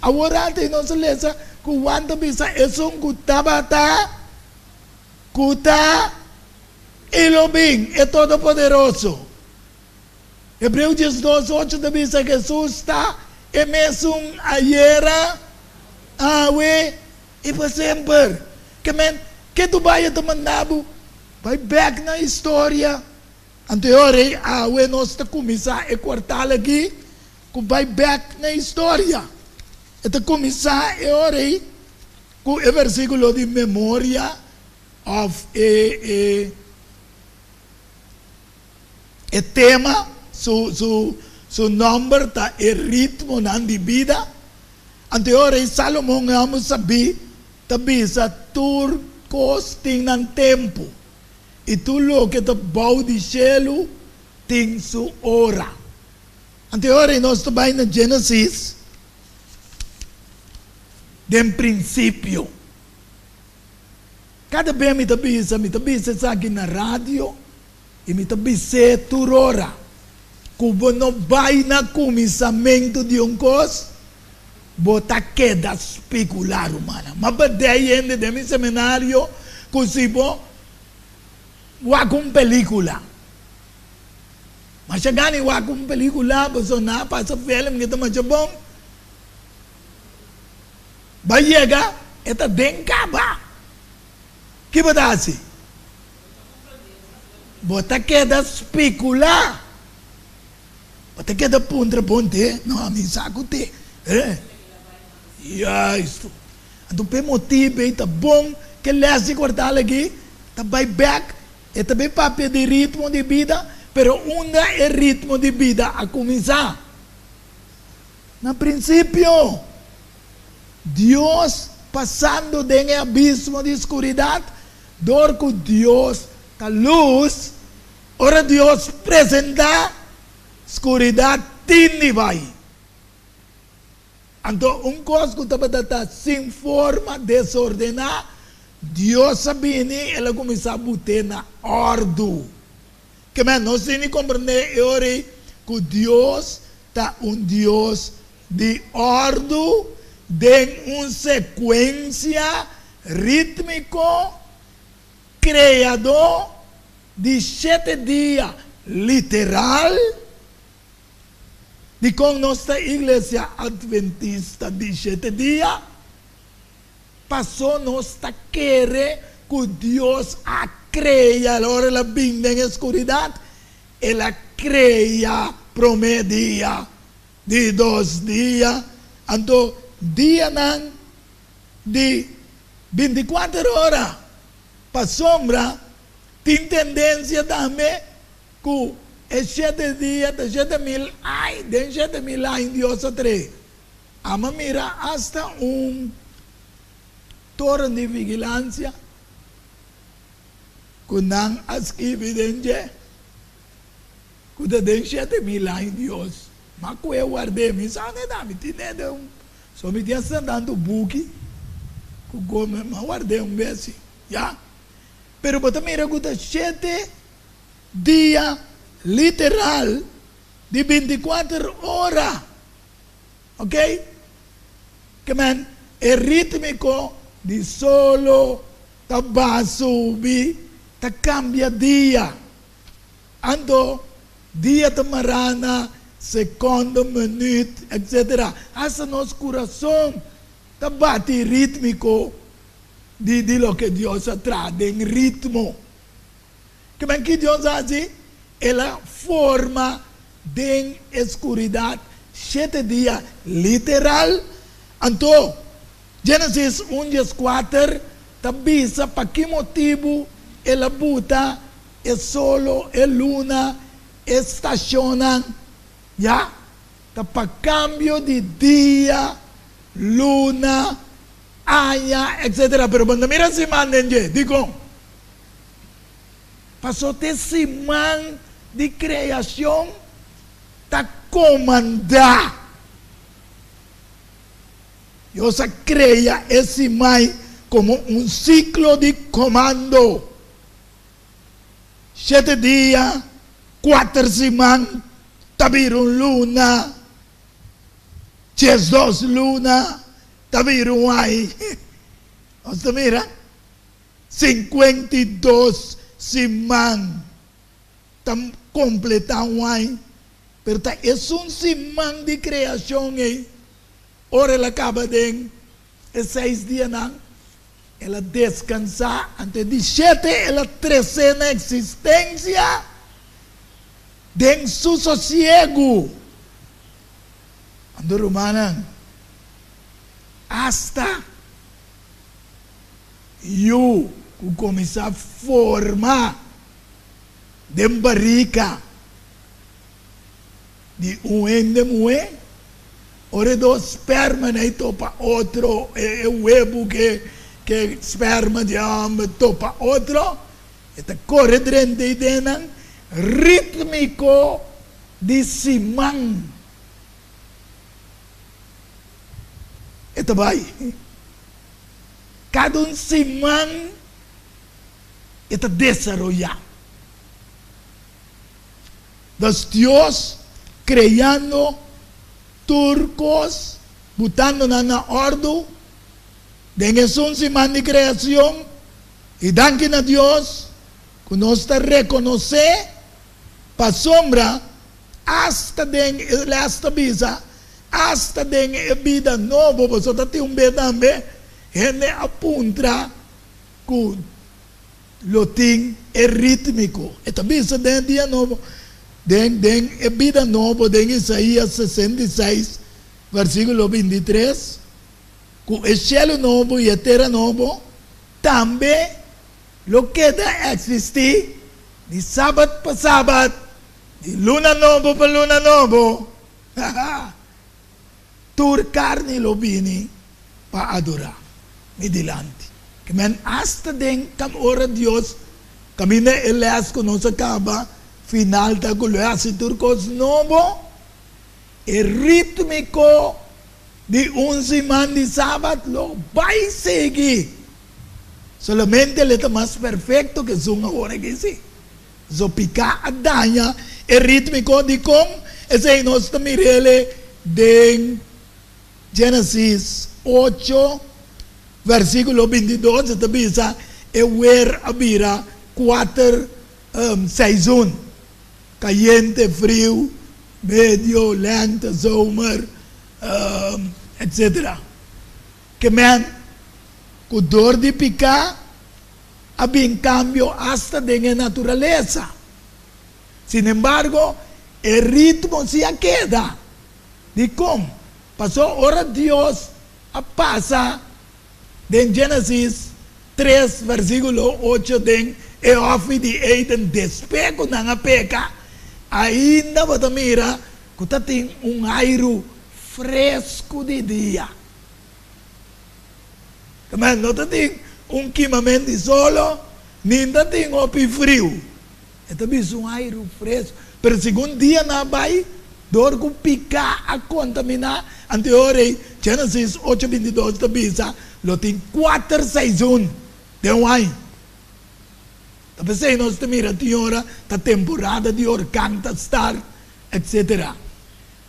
Agora tem nossa letra, quando bisa é um kutabata, kuta, Elohim, é todo poderoso. Hebreus 12:8 também diz que Jesus está, é mesmo ayer, hoje e para sempre. Que tu vai te mandar, vai back na história. Anteriormente, hoje nós está começar a cortar aqui, que vai back na história. Está começar a hora com o versículo de memória of tema, su number tá e ritmo de vida. Anteriormente, Salomão vamos saber, também sa turcos tem um tempo. E tudo que está bom de cielo tem sua hora. Anteriormente, nós estamos na Gênesis, de princípio. Cada vez me tabisa aqui na rádio, e me tabisa por hora. Como não vai na começamento de coisa, bota queda especular humana. Mas daí ainda de meu seminário, consigo com película. Mas chegando com película, você não passa filme que está mais bom. Vai chegar, está bem caba. Que vai dar assim? Bota queda especular. Bota queda ponte, não, a mim saco te. Isso. Então, por motivo, está bom que lesse cortar aqui, está vai back, é também papel de ritmo de vida, pero onde é ritmo de vida a começar? No princípio, Deus passando de abismo de escuridade, dor com Deus a luz, ora Deus apresenta escuridade tini vai. Então, coisa que está sem forma, desordenada, Deus sabia, ela começa a botar na ordem. Que nós temos que compreender que Deus está Deus de ordem, de uma sequência rítmica, criador de 7 dias literal, de como nossa igreja adventista de 7 dias, passou nossa querer que Deus a cria, agora ela vinda em escuridade, ela cria promedia de 2 dias, então dia não de 24 horas, para sombra, tem tendência também que é 7 dias, 7.000 ai, de 7.000 ai, Deus a 3. Ama mira hasta torre de vigilância, que não as evidência, que de 7.000 ai, Deus. Mas que eu guardei, me sabe, me tinha só me tinha andando buque, que eu guardei vez, já. Pero bota mira que 7 dias literal de 24 horas. Ok? Que é rítmico de solo, tá subir, tá cambia dia. Ando, dia tá marana, segundo, minuto, etc. Essa nosso coração tá bate rítmico de lo que Deus traz em ritmo. Que Deus faz? Ela forma de escuridade 7 dias literal. Então, Gênesis 1:4 avisa para que motivo ela bota é solo, é luna estacionan, ya, para cambio de día, luna, año, etc. Pero cuando mira si manden, digo, pasó de simán de creación, está comandar. Dios crea ese mai como un ciclo de comando. 7 días, 4 semanas, tabirum luna, 2 luna, tabirum ay. ¿Usted mira? 52 semanas, tan completado ay. Pero es un simán de creación ahí. Ora ela acaba de 6 dias não, ela descansar, antes de 7 ela crescer na existência, de su sossego. Ando romana, hasta eu começar a formar de barriga de ende mulher. Ora dos sperma ne topa outro, é o webo que sperma de homem topa outro, eta corre dentro de rítmico de simão. Eta vai. Cada simão eta desarrollar. Dos Dios criando turcos, botando na ordem, de un simán de creación, y danken a Dios, que nos reconoce, para sombra, hasta de esta vida, hasta de vida nova, vosotros tem vida também, ele apunta que lo tem rítmico, esta vida de dia novo, de vida nova, de Isaías 66, versículo 23, que o cielo novo e a terra novo, também lo que deve existir, de sábado para sábado, de luna novo para luna novo, tur carne lo vini para adorar, me dilante. Que men hasta den cam ora Dios, camina ele as que nos acaba, final da gulhase turcos novo, e rítmico de semana de sábado lo vai seguir. Solamente ele está mais perfeito que uma hora que sim. So picar a danha, e rítmico de como, esse aí nós também ele de Gênesis 8, versículo 22, você também diz, e ver a vira 4 seizoen. Caliente, frio, medio, lente, zomer, etc. Que men, que dor de picar, había en cambio hasta de la naturaleza. Sin embargo, el ritmo se queda. ¿De cómo? Pasó ahora Dios a pasa de Génesis 3, versículo 8, de Eofi de Eiden, despego na peca, ainda você mira que tem aire fresco de dia. Também não tem queimamento de solo, nem tem opi frio. Então, é aire fresco. Pero segundo dia, não vai, dor com picar a contaminar. Anterior, Gênesis 8, 22, também, lo tem 4 seizoen de ano. Talvez nós mira tinha a temporada de huracán estar, etc.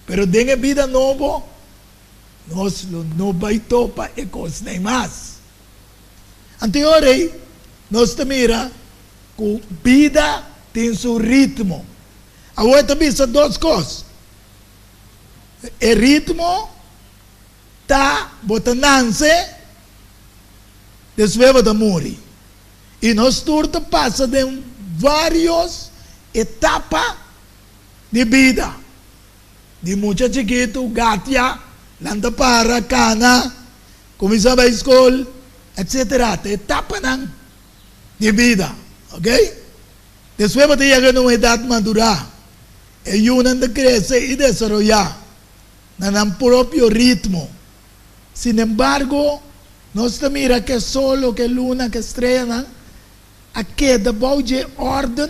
Pero de vida novo, nós não vai topa e coisa nem mais. Anterior, nós mira que vida tem seu ritmo. Agora também são 2 coisas. O ritmo está botando-se desveva da morte. E nós turta passa de várias etapas de vida. De muito chiquito, gatia, landa para, cana, começava a escola, etc. Etapa de vida. Ok? Depois vai ter uma idade madura. ayudan a crecer y desarrollar en un propio ritmo. Sin embargo, no se mira que solo que luna que estrella a que de bauge orden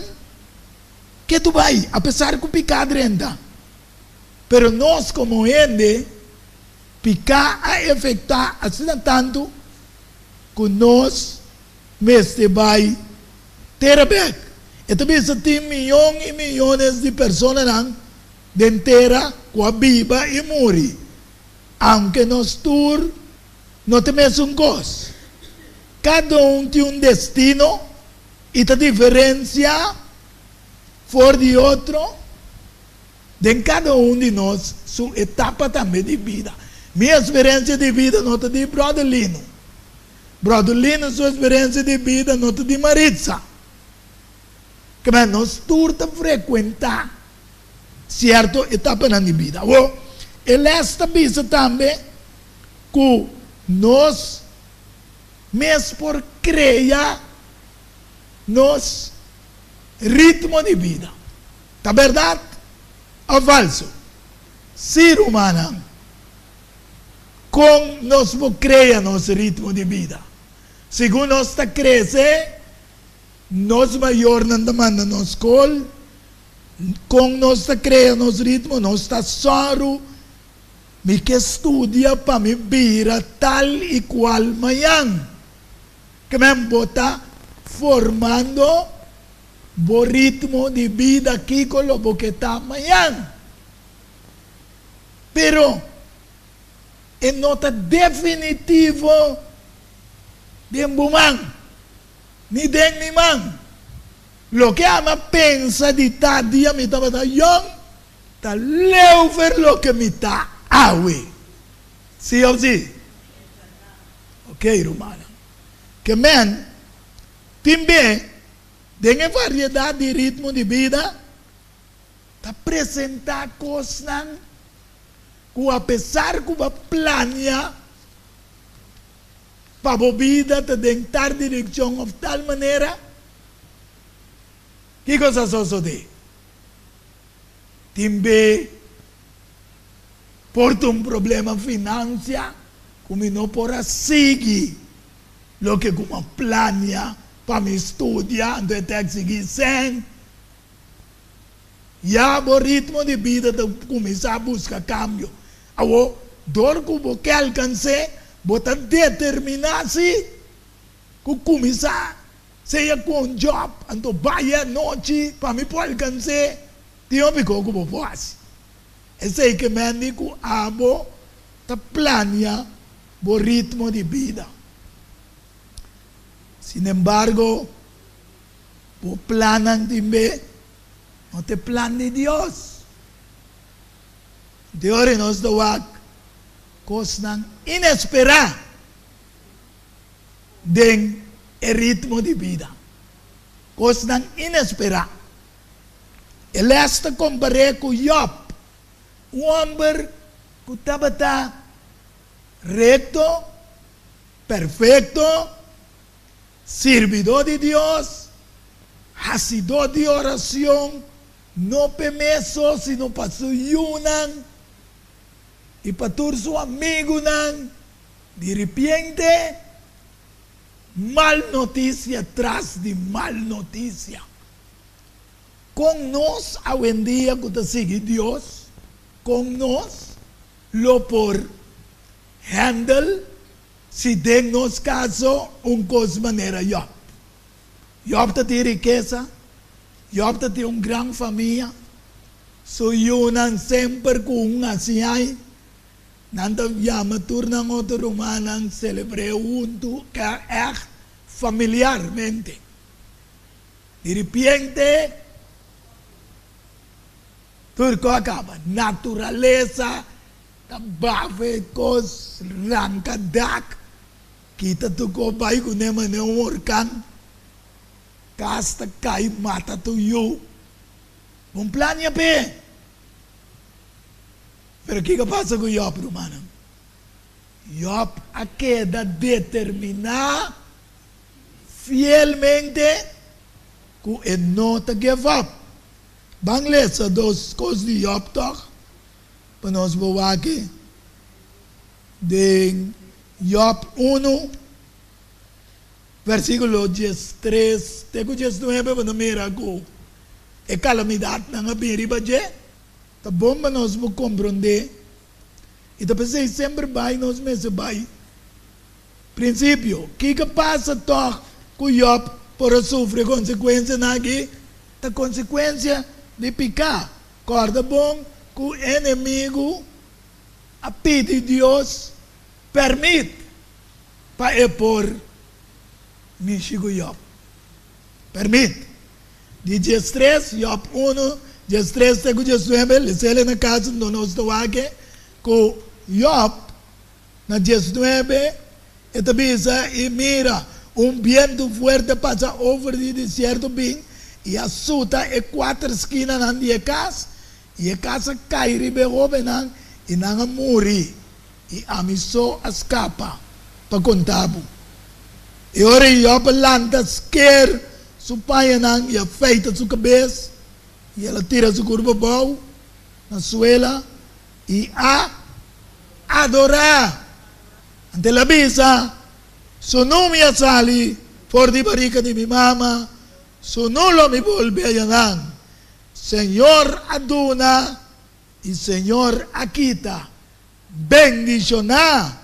que tu vai, a pesar que picar renda. Pero nós como gente, picar a afetar assim tanto que nós mesmo vai ter back. E também se tem milhões e milhões de pessoas de inteira com a viva e morre. Aunque nós tour não temos coisa. Cada tem destino e a diferença for de outro. De cada de nós, sua etapa também de vida. Minha experiência de vida não é de Brother Lino. Brother Lino, sua experiência de vida não é de Maritza. Que nós turta frequentar certa etapa na vida. Ele está pensando também que nós, mesmo por criar, nos ritmo de vida. Tá verdade ou falso? Ser humano, com nós criar nosso ritmo de vida. Segundo nós está crescendo, nós maior não demanda na escola, com nós está criando nosso ritmo, nós está soro, me que estudia para me vira tal e qual manhã. Que me bota formando o ritmo de vida aqui com o que está amanhã. Pero, em nota definitivo, de um ni de ni man. Lo que ama pensa de ta dia me estava da young, ta leuver lo que me está awe. Sim ou sim? Ok, romana. Que men, também, tem variedade de ritmo de vida, ta apresentar coisas que apesar que va planear para a vida te dentar direção de tal maneira que coisa sucede? Também por problema financeiro, como não pode seguir o que como planeia para me estudar, então tem que seguir sem. Já o ritmo de vida de começar a buscar cambio. Agora, dor que você alcance, você determinar-se que começar, seja com um job, então vai à noite, para me poder alcançar, tem um pouco que você faz. Esse é que me diz que a abo está planeando o ritmo de vida. Sin embargo, o plano também não é plano de Deus. Deus nos dá coisas inesperadas do ritmo de vida. Coisas inesperadas. Ele está comparado com Job, homem que estava recto, perfeito, servidor de Deus, hacedor de oração, não pemeso, sino para su yunan, e para todos sus amigos, de repente, mal notícia atrás de mal notícia. Com nós, hoje em dia, que sigue Deus, com nós, lo por handle, se tem nos caso, coisa maneira Job. Job tem riqueza, Job tem uma grande família, suyunan sempre com assim aí, nanda yama turnang outro romanang celebre junto, que é familiarmente. De repente, tudo acaba, natureza, tabave, cos, rancadak, kita tu ko bai ko nema ne orkan, casta cai mata tu you. Um plano pe. Pero o que passa com Job, romano? Job a queda determinar fielmente que ele não te give up. Bang lesa dos coisas de Job toch? Para nós boa aqui. De Job 1, versículo 13, até o 19, para não mirar com a calamidade na abiriba je. Tá bom para nós compreender. E depois sempre vai, nós mesmos vai. Princípio, o que passa toch com Job por sofrer consequência aqui? A consequência de picar. Corda bom que o inimigo a pedir Deus permite para pôr Michigo Job. Permite. De 13, Job 1, 13 até 19, ele na casa do nosso aqui, que Job, na 19, e mira, viento fuerte passa over the deserto bem, e assusta e 4 esquinas na minha casa, e a casa cai ribeiro e não morre, e a missão escapa para contar. E ora Job lanta quer seu pai e afeita sua cabeça, e ela tira sua curva boa na suela e a adorar. Ante la bisa, su no mi asali, for di barica di mi mama, su nulo mi volve a yanan. Señor aduna y Señor aquita. Bendicionar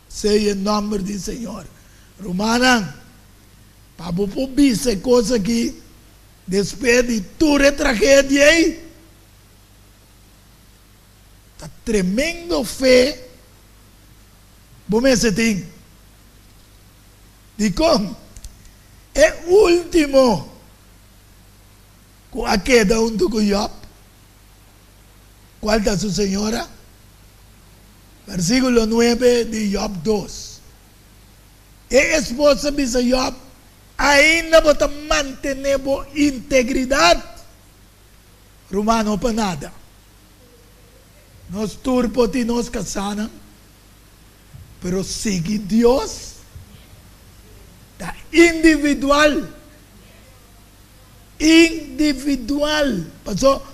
seja em nome do Senhor. Romana, para você ver coisa aqui, depois de toda tragédia aí, está tremendo fé. Vamos ver de como é último com a queda junto com Job. Qual é sua senhora? Versículo 9 de Job 2. E a esposa de Job ainda vai manter integridade. Romano para nada. Nós turpos e nós casamos, pero sigue Deus. Da individual. Individual. Passou,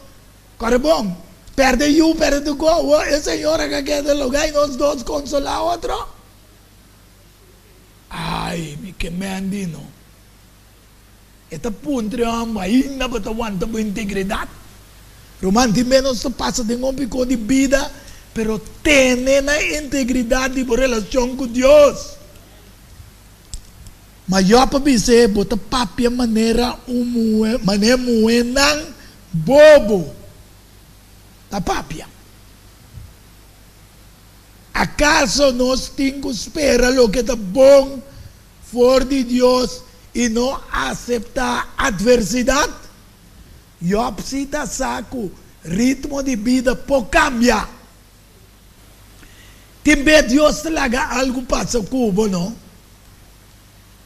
cara bom, perde you, perde tu go. A senhora que quer de lugar e nós dois consolar outro. Ai, me queimando, não. Esta ponto ainda para aguentar a integridade. Romano menos passa de um pico de vida, pero tem a integridade por relação com Deus. Mas eu para dizer, bota papia maneira moenang bobo. Ta papia. ¿Acaso nós temos que esperar o que está bom for de Deus e não aceitar adversidade? Eu preciso saco ritmo de vida por cambiar. Também Deus te laga algo passa cubo, não?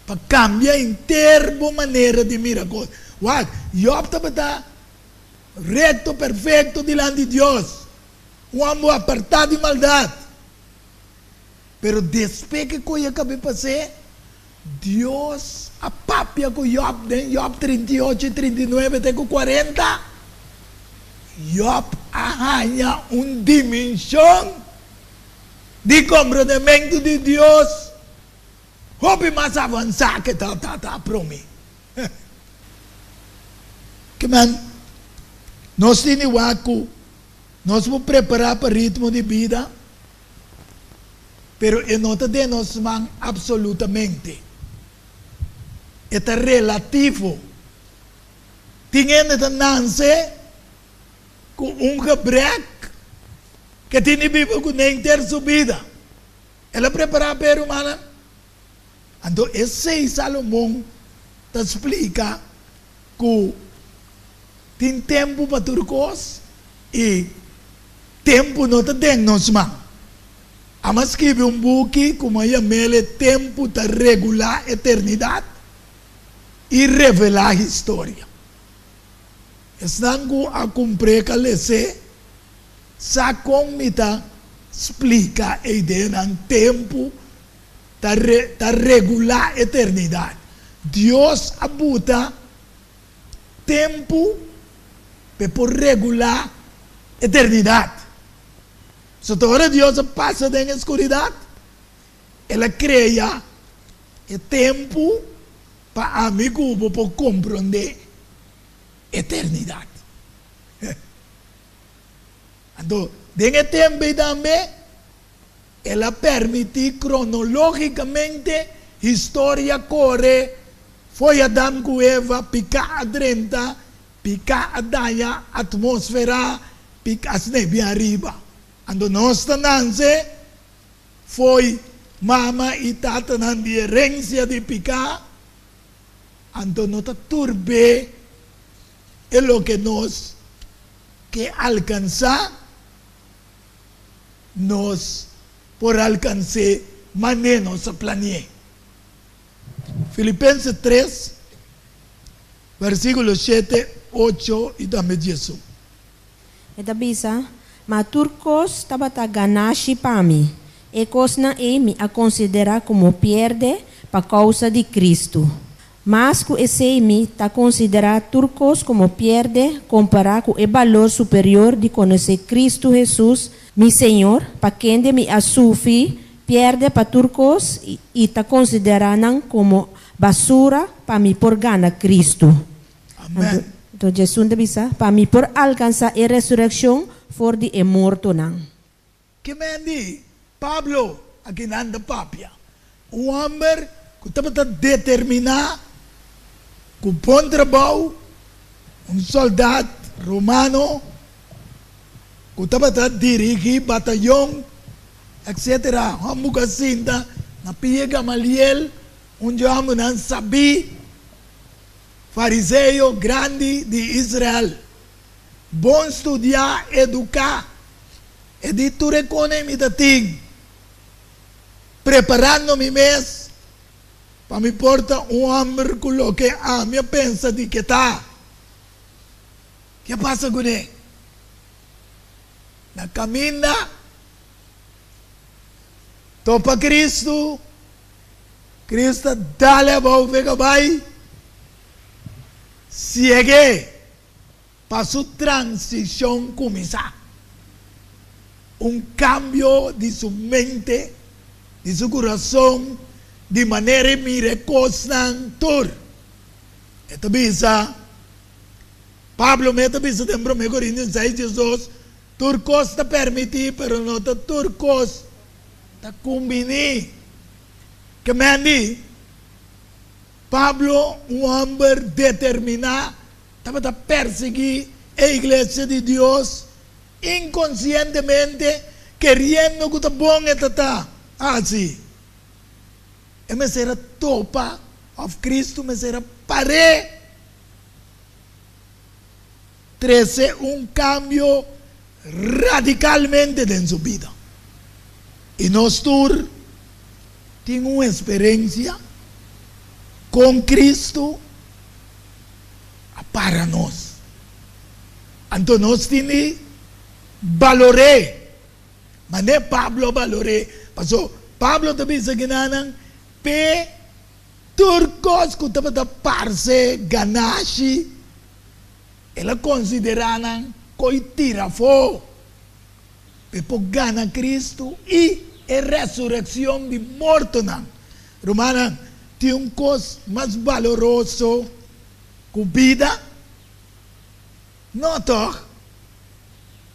Para cambiar inteira maneira de mirar coisas. Eu preciso reto, perfeito diante de Deus. Um amor apertado de maldade. Pero después que coisa acabei fazer, Deus a papia com Job, Job 38 e 39 até com 40, Job arranha uma dimensão de comprometimento de Deus, hobby mais avançado que tá para mim. Que man, nós temos que nós vamos preparar para o ritmo de vida, pero não de nós man absolutamente. É relativo. Tinha que nascer com gebrek que tinha vivo com nem ter subida. Ela prepara para o humana. Então, esse Salomão te explica que tem tempo para turcos e tempo não tem nós man. Ama escreve book como ele tempo para regular a eternidade e revelar a história. Estão a cumprir com esse, sa comita explica a ideia de tempo para regular a eternidade. Deus abuta tempo por regular eternidad. So ahora Dios pasa en escuridad, Él crea el tiempo para mi cubo por comprender eternidad. Entonces, en el tiempo también, Él permite cronológicamente historia corre, foi Adão com Eva, picar a 30, picar a daia, atmosfera, picar as neve arriba. Ando nós tananse, foi mama e tata nan de herência de picar, ando nota turbe, é lo que nós que alcançar, nós por alcançar, mas nós planear. Filipenses 3, versículo 7, 8 e também 10. Eta bisa, maturcos tabata ganashi pami, e cosna me a considerar como perde pa causa de Cristo. Mas que esse me ta considerar turcos como perde comparar com o valor superior de conhecer Cristo Jesus, mi Senhor, pa quem me a sufrir pierde para turcos e ta consideran como basura para mí por gana Cristo. Amén. Então Jesus bisa para mí por alcançar a resurrecção for de morto nan. Que me di Pablo aqui nanda papia. Um homem que estava determinar com bom trabalho, soldado romano que estava dirigir batalhão, etc. Hambuka sinta na Pia Gamaliel, homem não sabia, fariseu grande de Israel, bom estudar, educar, editor econômico da ting, preparando-me mês para me portar homem que a minha pensa de que tá. Que passa com ele? Na caminha topa Cristo dá-lhe a boa vai, segue para sua transição começar. Cambio de sua mente, de seu coração, de maneira miraculosa. Esta bisa, Pablo meta bisa em 1 Coríntios 6, 18, turcos está permitido, pero não está turcos. Ta combini que me di Pablo homem determinado estava a perseguir a igreja de Deus inconscientemente querendo que está bom está assim e me será topa of Cristo me será pare trazer cambio radicalmente em sua vida. E nós todos temos uma experiência com Cristo para nós. Então nós temos que valorar, mas não é Pablo valorar. Porque Pablo também se ganha pe turcos que estavam a parce ganache, ela consideraram que tira fogo. Por gana Cristo e a ressurreição de morto. Romana, tem coisa mais valoroso que vida. Não toque.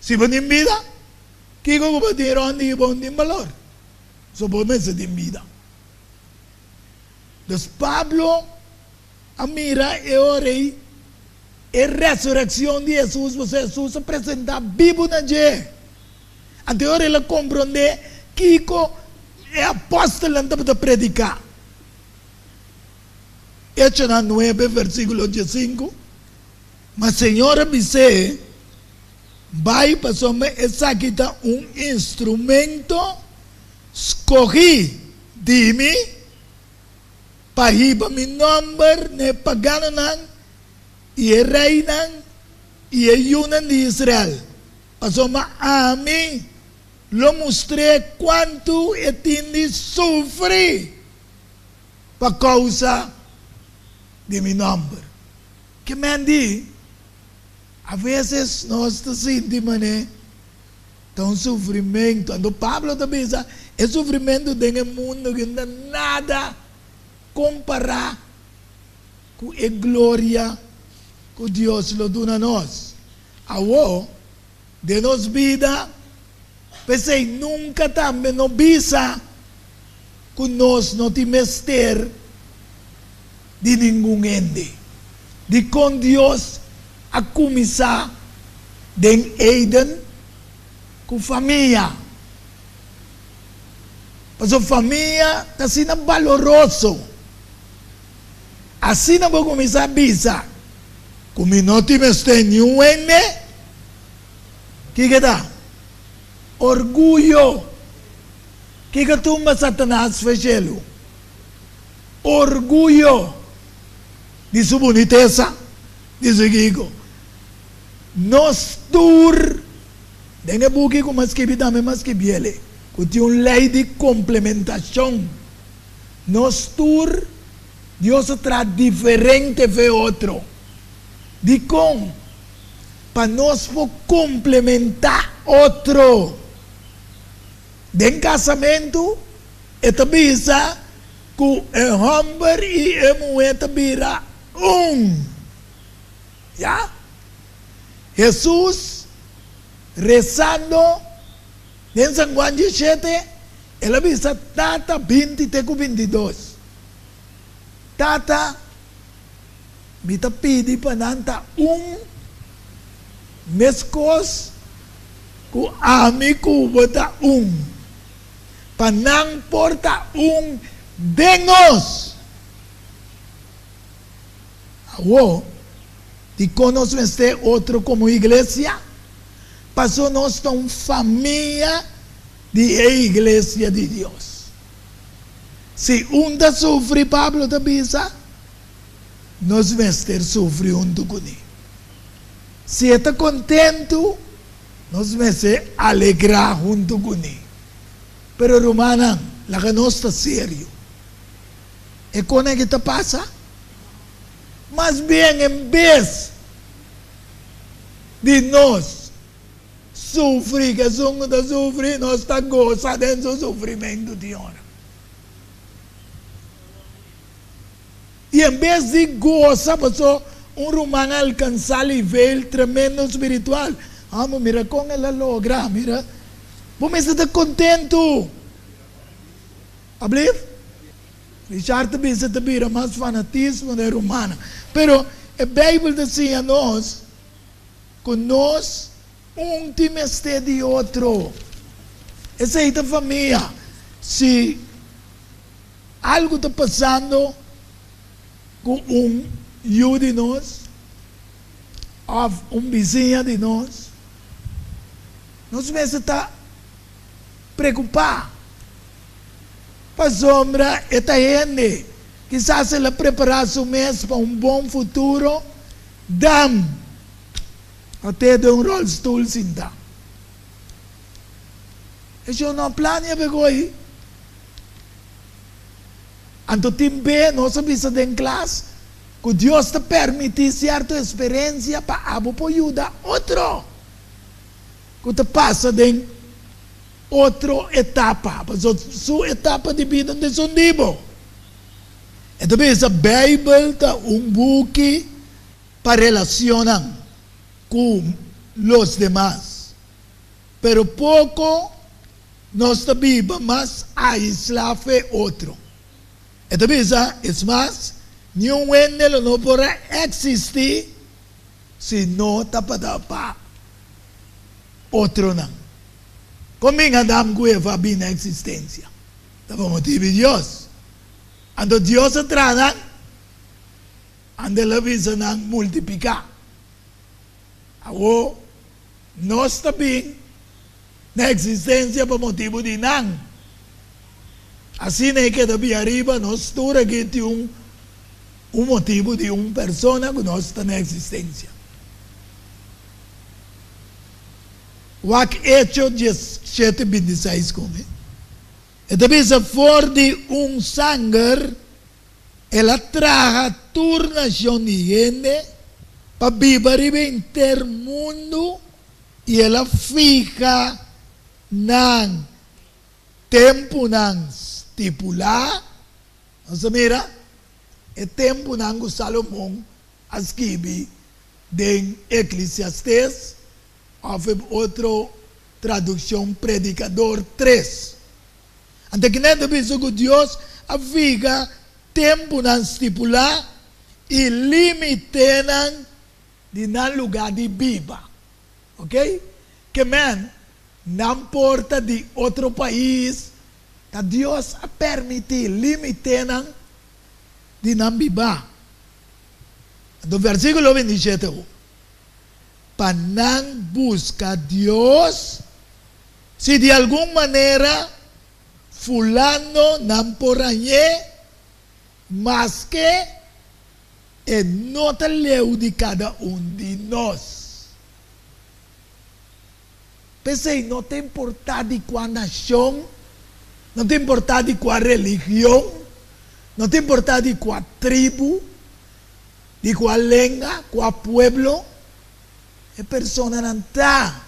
Se você tem vida, que você tem onde você tem valor. Só você tem vida. Então, Pablo, a mira e orei, a ressurreição de Jesus, Jesus apresenta vivo na gente. Anterior ele compreende que é apóstolo para predicar. Hechos 9, versículo 15. Mas Senhor disse, vai para essa aqui está instrumento escolhi de mim para ir para meu nome, ne pagano e é rei e é yunan de Israel. Passou a mim lo mostrei quanto eu tinha sofrido por causa de meu nome. Que me diz, A vezes nós sentimos, né? Então, sofrimento. Quando Pablo também diz, é sofrimento do mundo que não nada comparar com a glória que Deus lhe dá a nós. Agora, de nossa vida, pensei, nunca também não bisa que nós não temos ter de nenhum ende. De com Deus a começar de Eden com família. Mas a família está sendo valoroso. Assim não vou começar a bisa. Como não temos nenhum ende, que dá? Orgulho. Que tumba Satanás fez? Orgulho de sua boniteza, de seu ego. Nós tur, dengue buki como escrevi também, mas escrevi ele, que tem uma lei de complementação. Nós tur, Deus traz diferente de outro. De como? Para nós complementar outro. De casamento, é também que o homem e a mulher vira já? Jesus rezando em San Juan 17, ele diz tata 20-22. Tata me pedi para nanta mescos que amigo bota para não porta dengos. Agora, e conosco este outro como igreja, passou nós uma família de igreja de Deus. Se da sofre, Pablo da bisa, nós vamos ter sofre junto com ele. Se está contente, nós vamos alegrar junto com ele. Pero Romana, la que não está sério. E quando é que te passa? Mas bem, em vez de nós sofrer, que somos de sofrer, nós estamos gozando do sofrimento de hora. E em vez de gozar, romano alcançar nível tremendo espiritual. Mira como ela logra, mira. Vamos estar contento. Abrir? Richard pensa que vira mais fanatismo da romana. Pero a Bíblia diz a nós que nós temos de outro. Essa é a família. Se algo está passando com de nós, ou vizinho de nós vamos estar preocupados. Para sombra, esta gente, quizás ela preparar seu mês para bom futuro, dam até de rollstool sinta. Isso não plania pegou aí. Anto tempo, nós sabemos em classe, que Deus te permite certa experiência para ajudar outro. Que te passa de outra etapa, sua etapa de vida de sondibo. Então, a Bíblia é book para relacionar com os demais. Pero pouco nós vivemos mais aislar outro. Então, é mais, nenhum ente não pode existir se não tapa outro não. Como Adam que vai vir na existência? Estava motivo de Deus. Ando Deus atrás, ando a vida não multiplicar. Agora, nós também na existência por motivo de não. Assim é que também arriba nós todos aqui tem motivo de pessoa que nós está na existência. O Hecho 17:26 come. E também se for de sangue, ela traga turnação de gente para viver em ter mundo e ela fica nang tempo nang stipular. Você mira, é tempo nang Salomão escreve em Eclesiastes, ou outra tradução, Predicador 3. Ante que nem deve ser que Deus fica tempo nang stipular e limite nang de não lugar de viva. Ok? Que man, não importa de outro país, que Deus a permitir limite nang de não viva. Do versículo 27, para não buscar Deus, se de alguma maneira fulano não poranye, mas que é nota leu de cada de nós. Pensei, não tem importado de qual nação, não tem importado de qual religião, não tem importado de qual tribo, de qual língua, qual pueblo, é persona não está.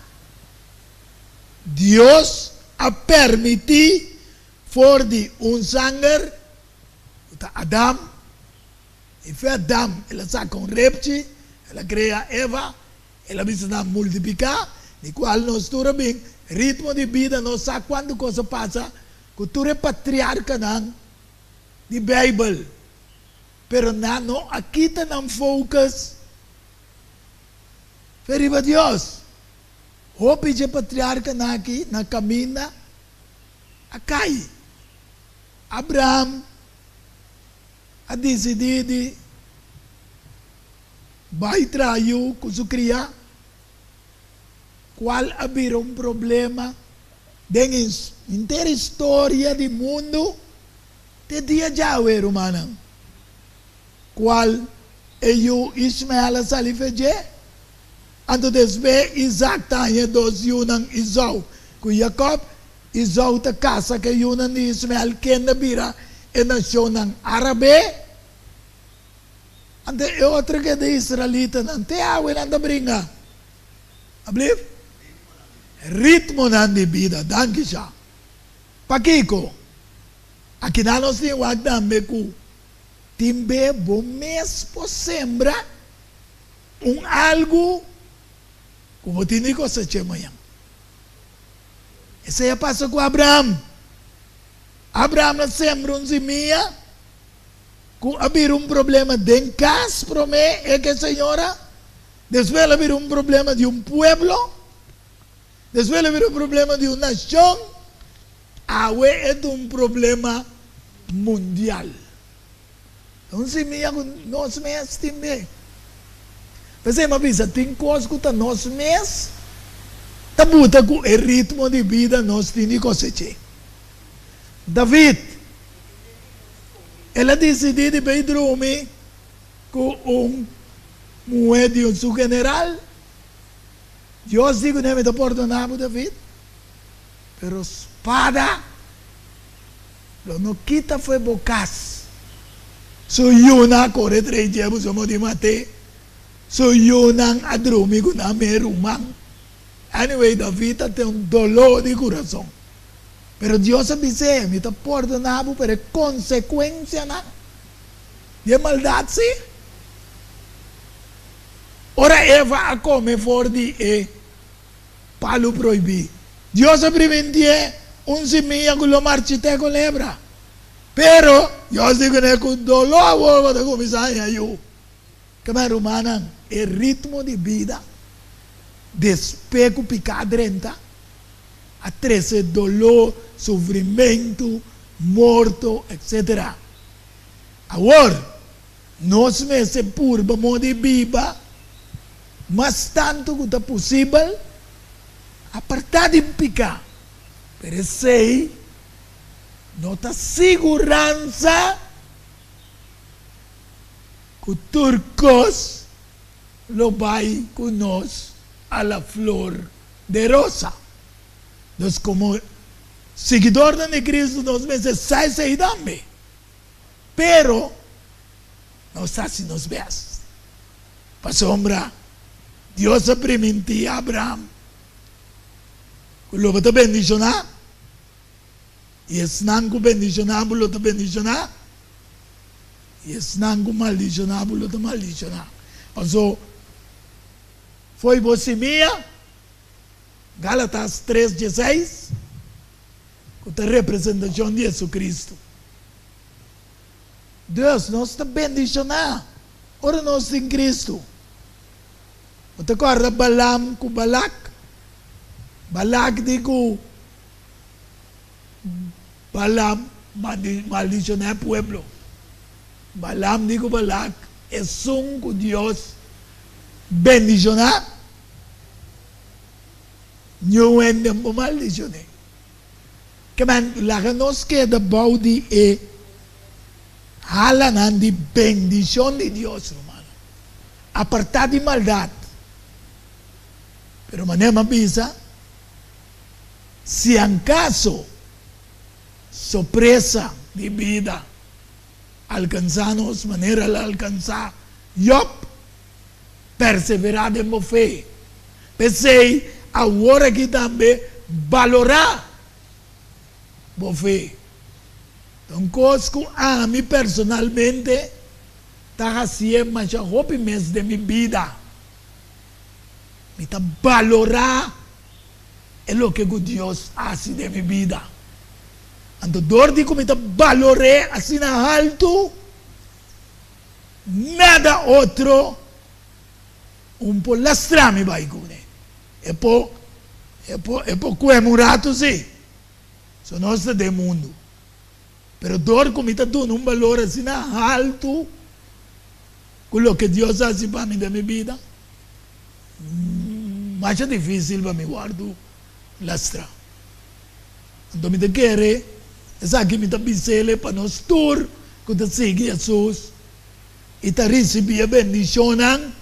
Deus a permitir for de sangue, Adam, e foi Adam, ela saca reptil, ela cria Eva, ela precisa multiplicar, de qual nós tudo bem, ritmo de vida, não sabe quando coisa passa, que tu é patriarca não, de Bíblia. Pero não, aqui está não focus. Feriba Deus. O pedir patriarca na aqui, na caminha, a cai. Abraham a decidir vai trair com sua cria. Qual haver problema dentro inteira história do mundo de dia já o humano. Qual é o Ismael salifeje? Ando desve Isaac tahe dos yunang Isau. Ku Jacob Isau ta casa que yunan ni Ismael ken bira e nasyon ng Arabe. Ante e outra que de Israelita nante awen anda bringa. Abliv? Ritmo nan di vida, danke siya. Pakiko. Akinanos ni wagdam meku. Timbe bom mês por sembra algo como tinha que se amanhã. Esse é passa com Abraão. Abraão na sembra semia, com abrir problema de casa, promete é que a senhora, depois abrir problema de pueblo, depois abrir problema de nação, awe é problema mundial. Não se me nós mesmos também. Você me avisa, tem coisas que nós mesmos tabuta com o ritmo de vida nós temos que cosechar. David, ela decidiu de ir dormir com mulher de seu general. Deus digo não me dá perdonado David, pero espada não quita foi bocas. So yun na corre 3 dias mo di mate. So yun ang adrumi ko na merumang. Anyway, David tem dolor de coração. Pero Deus avise, me está perdonado por consequência na de maldade, sim. Ora Eva a come for de palo proibir. Deus a preventie semilla que lo marchite con lebra. Pero Deus digo que com dolor vou de começar a eu. Que mais humana é ritmo de vida. Despeco picadrenta. A trece dolor, sofrimento, morto, etc. Agora, nós meses por vamos de viva, mas tanto que é possível, apartar de picar. Pero sei, nota segurança que o turcos lo vai com nós a la flor de rosa. Nós como seguidor de Cristo, nós meses sai também. Pero, não sei se nos vês. para sombra, Dios se permitió a Abraham. Lo va a bendicionar. Y es nangu bendicionar, lo va a bendicionar. Y es nangu maldicionar, lo va a maldicionar. Então, foi você minha, Gálatas 3:16, com a representação de Jesus Cristo. Deus nos está bendicionando. Ora nós em Cristo. Você acorda Balaam com Balak? Balak digo, Balaam maldicionar o pueblo. Balaam digo Balak, es un que Dios bendicionar. Não é nem maldicionar. Que man, lá que nós queda baudi e halan de bendição de Deus, hermano. Apartar de maldade. Pero manema pisa, se acaso sorpresa de vida alcançamos maneira de alcançar Job perseverar de minha fé. Pensei agora que também valorar minha fé. Então, coisas a mim personalmente está fazendo mais mês de minha vida. Me está valorar o que Deus faz de minha vida. Então, dor de como me está valorando assim na alto, nada outro por lastrar-me vai com ele. É por comemorar sim. Só nós do mundo. Pero dor como está dando valor assim na alto, com o que Deus faz para mim da minha vida, mais é difícil para me guardar lastrar. Então, me quer essa aqui me está bisele para nós tur, quando segue Jesus, e está recebendo a bendição,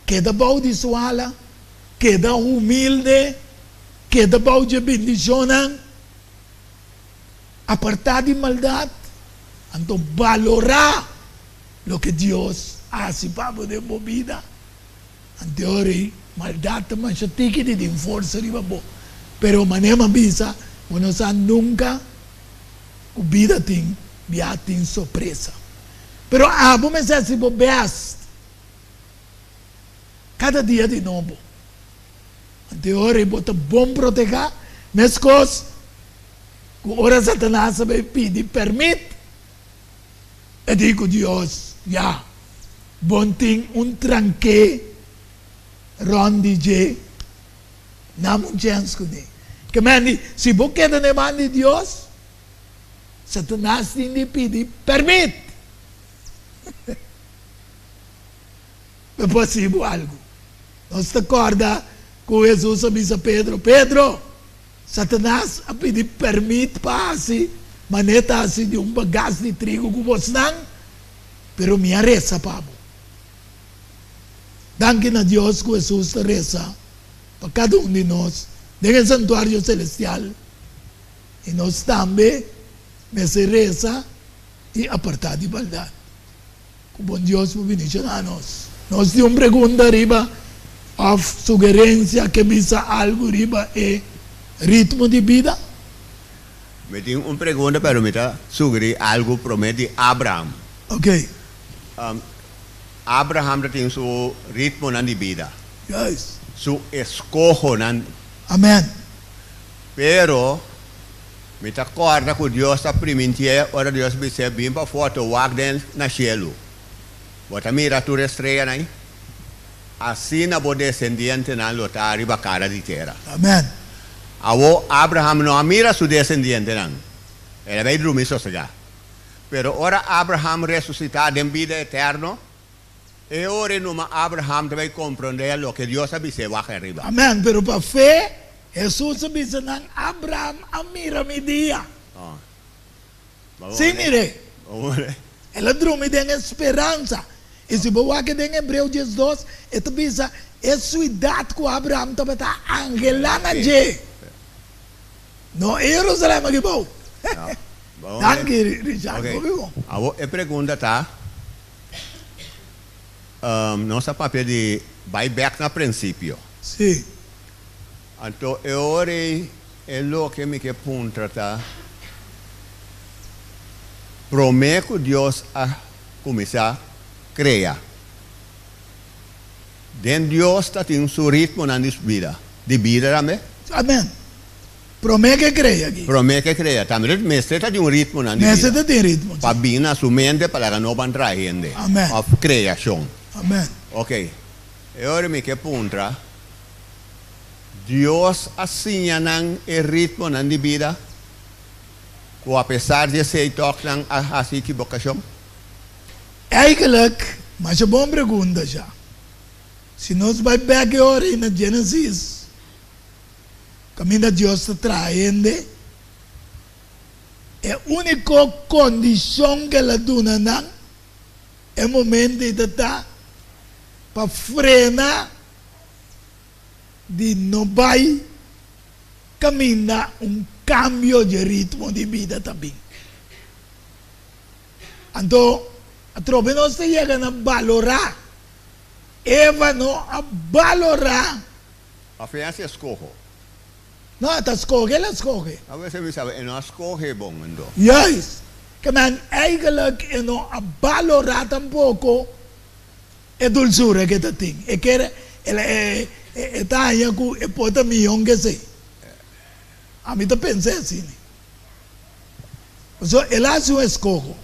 queda bom de suala, queda humilde, queda bom de bendição, apartar de maldade, então valorar o que Deus faz para poder a vida. Anterior, maldade, mas já tem que ter força de bom. Pero manema bisa, quando sa nunca a vida tem surpresa. Pero abo me se best cada dia de novo. Anterior, bota bom proteger, mas coisas que ora Satanás vai pedir permite. Eu digo Deus, já, bom tem tranque, Ron DJ, não chance com ele. Que mani, se você quer na mão de Deus, Satanás tem de pedir permite. É possível algo. Nós te acorda com Jesus avisa Pedro, Satanás a pedir permite para assim, maneta assim de bagaço de trigo que você não, pero minha reza, Pablo. Danke a Deus que Jesus te reza para cada de nós, dentro do santuário celestial. E nós também, nessa reza, e apartar de maldade. Que bom Deus me bendicionar a nós. Nós temos uma pergunta arriba, of sugerência que visa algo arriba é ritmo de vida. Me tenho uma pergunta para me sugerir algo promete Abraham. Ok. Abraham tem seu ritmo de vida. Yes. Su escojo nan. Amém. Pero me acorda que Deus está permitindo, ora Deus me se bem para foto wagden na cielo. Bota mira tu estrela aí. Assim na bo descendiente na lota arriba cara de terra. Amém. Awo Abraham não mira su descendiente nan. Ele vai dormir sossegado. Pero ora Abraham ressuscitar em vida eterna. E ora numa Abraham vai compreender o que Deus avise vai arriba. Amém. Pero para fé, Jesus avisa nan Abraham amira mi dia. Sim, mire. Ela dorme tem esperança. E se você que tem Hebreu 12, ele avisa é sua idade que Abraham também está angelana de. No Jerusalém aqui bom. Danke, Richard. A pergunta tá. nossa papel de buyback no princípio. Sim. Então, eu orei, é o que me quer puntrata. Prometo Deus a começar a criar. Den Deus está tendo seu ritmo na vida. De vida também. Amém. Promete que creia aqui. Promete que criar. Também mestre está tendo ritmo na Nesse vida. tem ritmo. Para bem na sua mente, para que não van traindo. Amém. A criação. Amém. Ok. Eu orei me quer puntra. Deus assim não é ritmo na vida. Ou apesar de ser toque não há equivocação. Eigenlijk, mas é uma boa pergunta já. Se nós vamos pegar agora na Gênesis, caminho de Deus está trazendo, é a única condição que ela dona não é o momento de estar para frenar de não vai caminhar cambio de ritmo de vida também. Então, a tropa não se chega a valorar. Eva não a valorar. A fiança escorre. Não, ela escorre, ela escorre. A vezes me sabe, não escorre bom, então. Yes. Que man, eigenlijk não a valorar tampouco a dulzura que ela tem. É que ela está aí com a porta milhão que sei. A mim pensei assim. Então, ela é um escorro.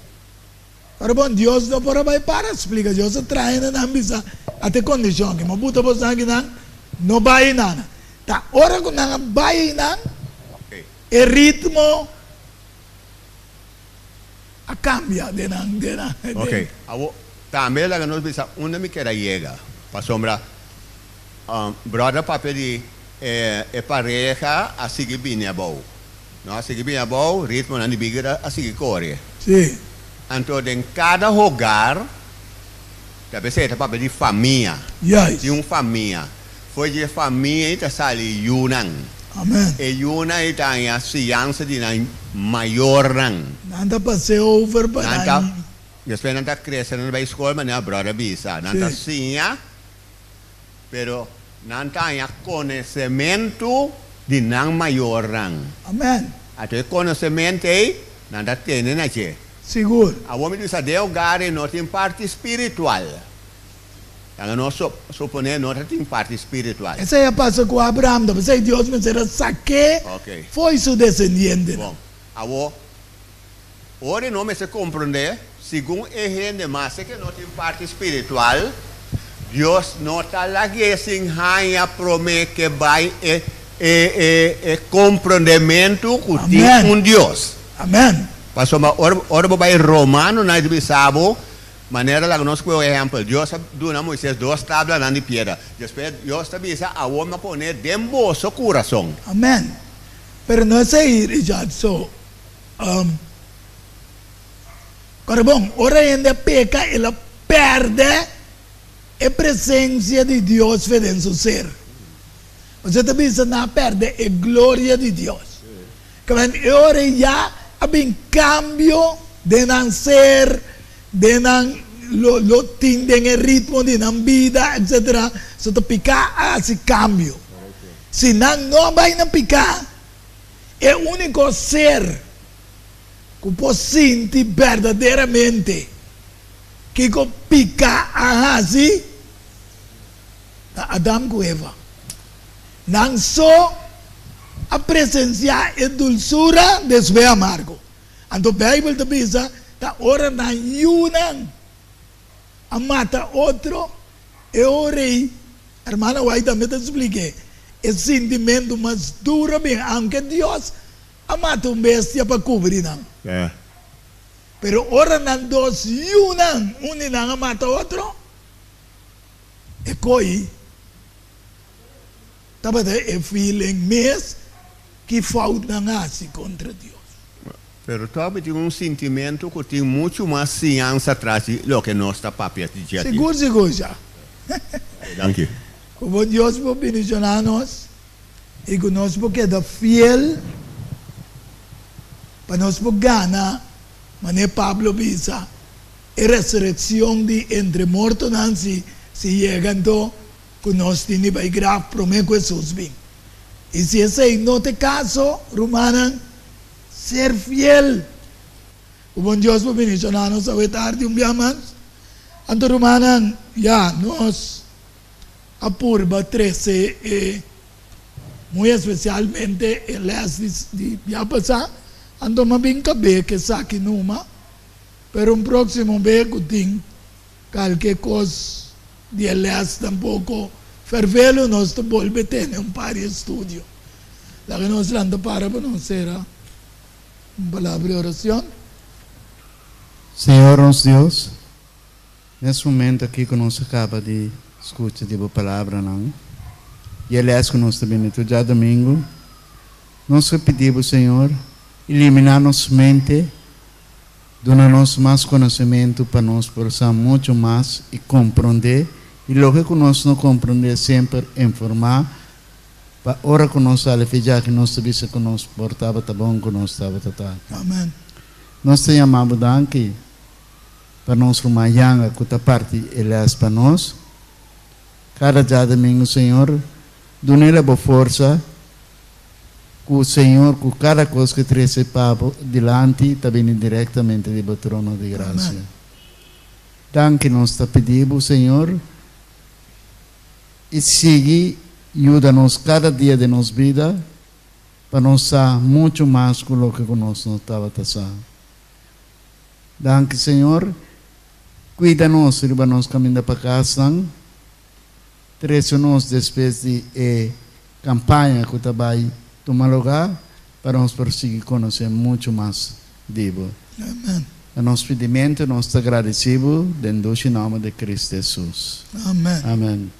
Para bom, Deus não pode para explicar. Deus traz na missa até condição que mas puta você não vai nada. Tá, hora que não vai nada, o ritmo a cambia de nada. Ok. Também lá que nós pensamos, onde me quer chegar? Para sombra, brother papel de pareja a seguir bem a boa. Não a seguir bem a boa, ritmo na biga a seguir corre. Sim. Então, em cada lugar, deve ser papel de família. Yes. De uma família. Foi de família e está ali Yunan. Amém. E Yunan está a ciência de maior rang. Nada passei over para Nanta, depois não está crescendo na escola, mas não é brother bisa. Não está sim, pero não tem conhecimento de não maior rang. Amém. Até conhecimento aí, não está tendo, né, che? Seguro. A homem diz, Deus gare não tem parte espiritual. Então, nós suponemos não tem parte espiritual. Essa é a passa com Abraão. Depois Deus me será saque. Ok. Foi seu descendente. Bom, agora não me se compreender, segundo a gente mais que não tem parte espiritual, Deus não está lá que assim a promete que vai compreendimento que tem um Deus. Amém. Passou uma hora vai romano na bisabo, maneira lá que nós por exemplo, Deus dona Moisés duas tábuas de pedra. Depois Deus está bisa a homem poner dentro do coração. Amém. Pero não é aí, já so. Agora bom, ora ainda peca, ela perde a presença de Deus dentro do ser. Você também não perde a glória de Deus. Que ora já há cambio de não ser, de não lo tinden el ritmo de não vida, etc. Se tu picar, esse cambio. Se não vai não picar, é o único ser que pode sentir verdadeiramente que pica assim, Adão com Eva. Não só a presenciar a dulzura desde amargo. Então a Bíblia diz que ora na yunan a mata outro e orei. A irmã White também te expliquei. O sentimento mais duro bem, aunque Deus a mata bestia para cobrir não. Pero ora na dos yunan, não a mata outro. E coi. Tapos é feeling mês que falta nasce contra Deus. Pero talvez tem um sentimento que tem muito mais ciência atrás do que nossa papel de dia. Seguro já. Danke. Como Deus pode bendicionar nós e que nós podemos ser fiel para nós poder ganhar, mas Pablo pensa, resurrección de entre muertos, si llegando con nos tiene para graf prometo Jesús bien. Y si ese no te caso, Romana, ser fiel. O bom Dios por bendicionarnos a tarde un día más. Anto Romana, ya nos apurba 13, muy especialmente en las de ya pasar, anto más bien cabe que saque numa, pero un próximo vez que tenga cualquier cosa de las tampoco fervelo nos te vuelve a tener un par de estudio. La que nos landa para conocer una palabra de oración. Senhor nosso Deus, nesse momento aqui que nós acaba de escutar a palavra, não? E aliás, que nós também já domingo, nós pedimos, Senhor, eliminar nossa mente, dar-nos mais conhecimento para nós possamos muito mais e compreender. E logo que nós não compreender, sempre informar, para a hora que nós saímos, já que nós sabíamos que nós portava, tá bom, que nós estava tratado. Amém. Nós te chamamos aqui para nós uma yanga que está parte elas para nós. Cada dia domingo, Senhor, dá-nos a boa força que o Senhor, com cada coisa que traz para diante, está vindo diretamente do trono de graça. Danke nós te pedimos, Senhor, e siga, ajuda-nos cada dia de nossa vida, para nós ser muito mais com o que nós não estava passando. Danke, Senhor. Cuida-nos, riba nos caminho para casa. Traz-nos depois de campanha que vai tomar lugar, para nós prosseguir conhecer muito mais Deus. Amém. A nosso pedimento, nós te agradecemos, em nome de Cristo Jesus. Amém. Amém.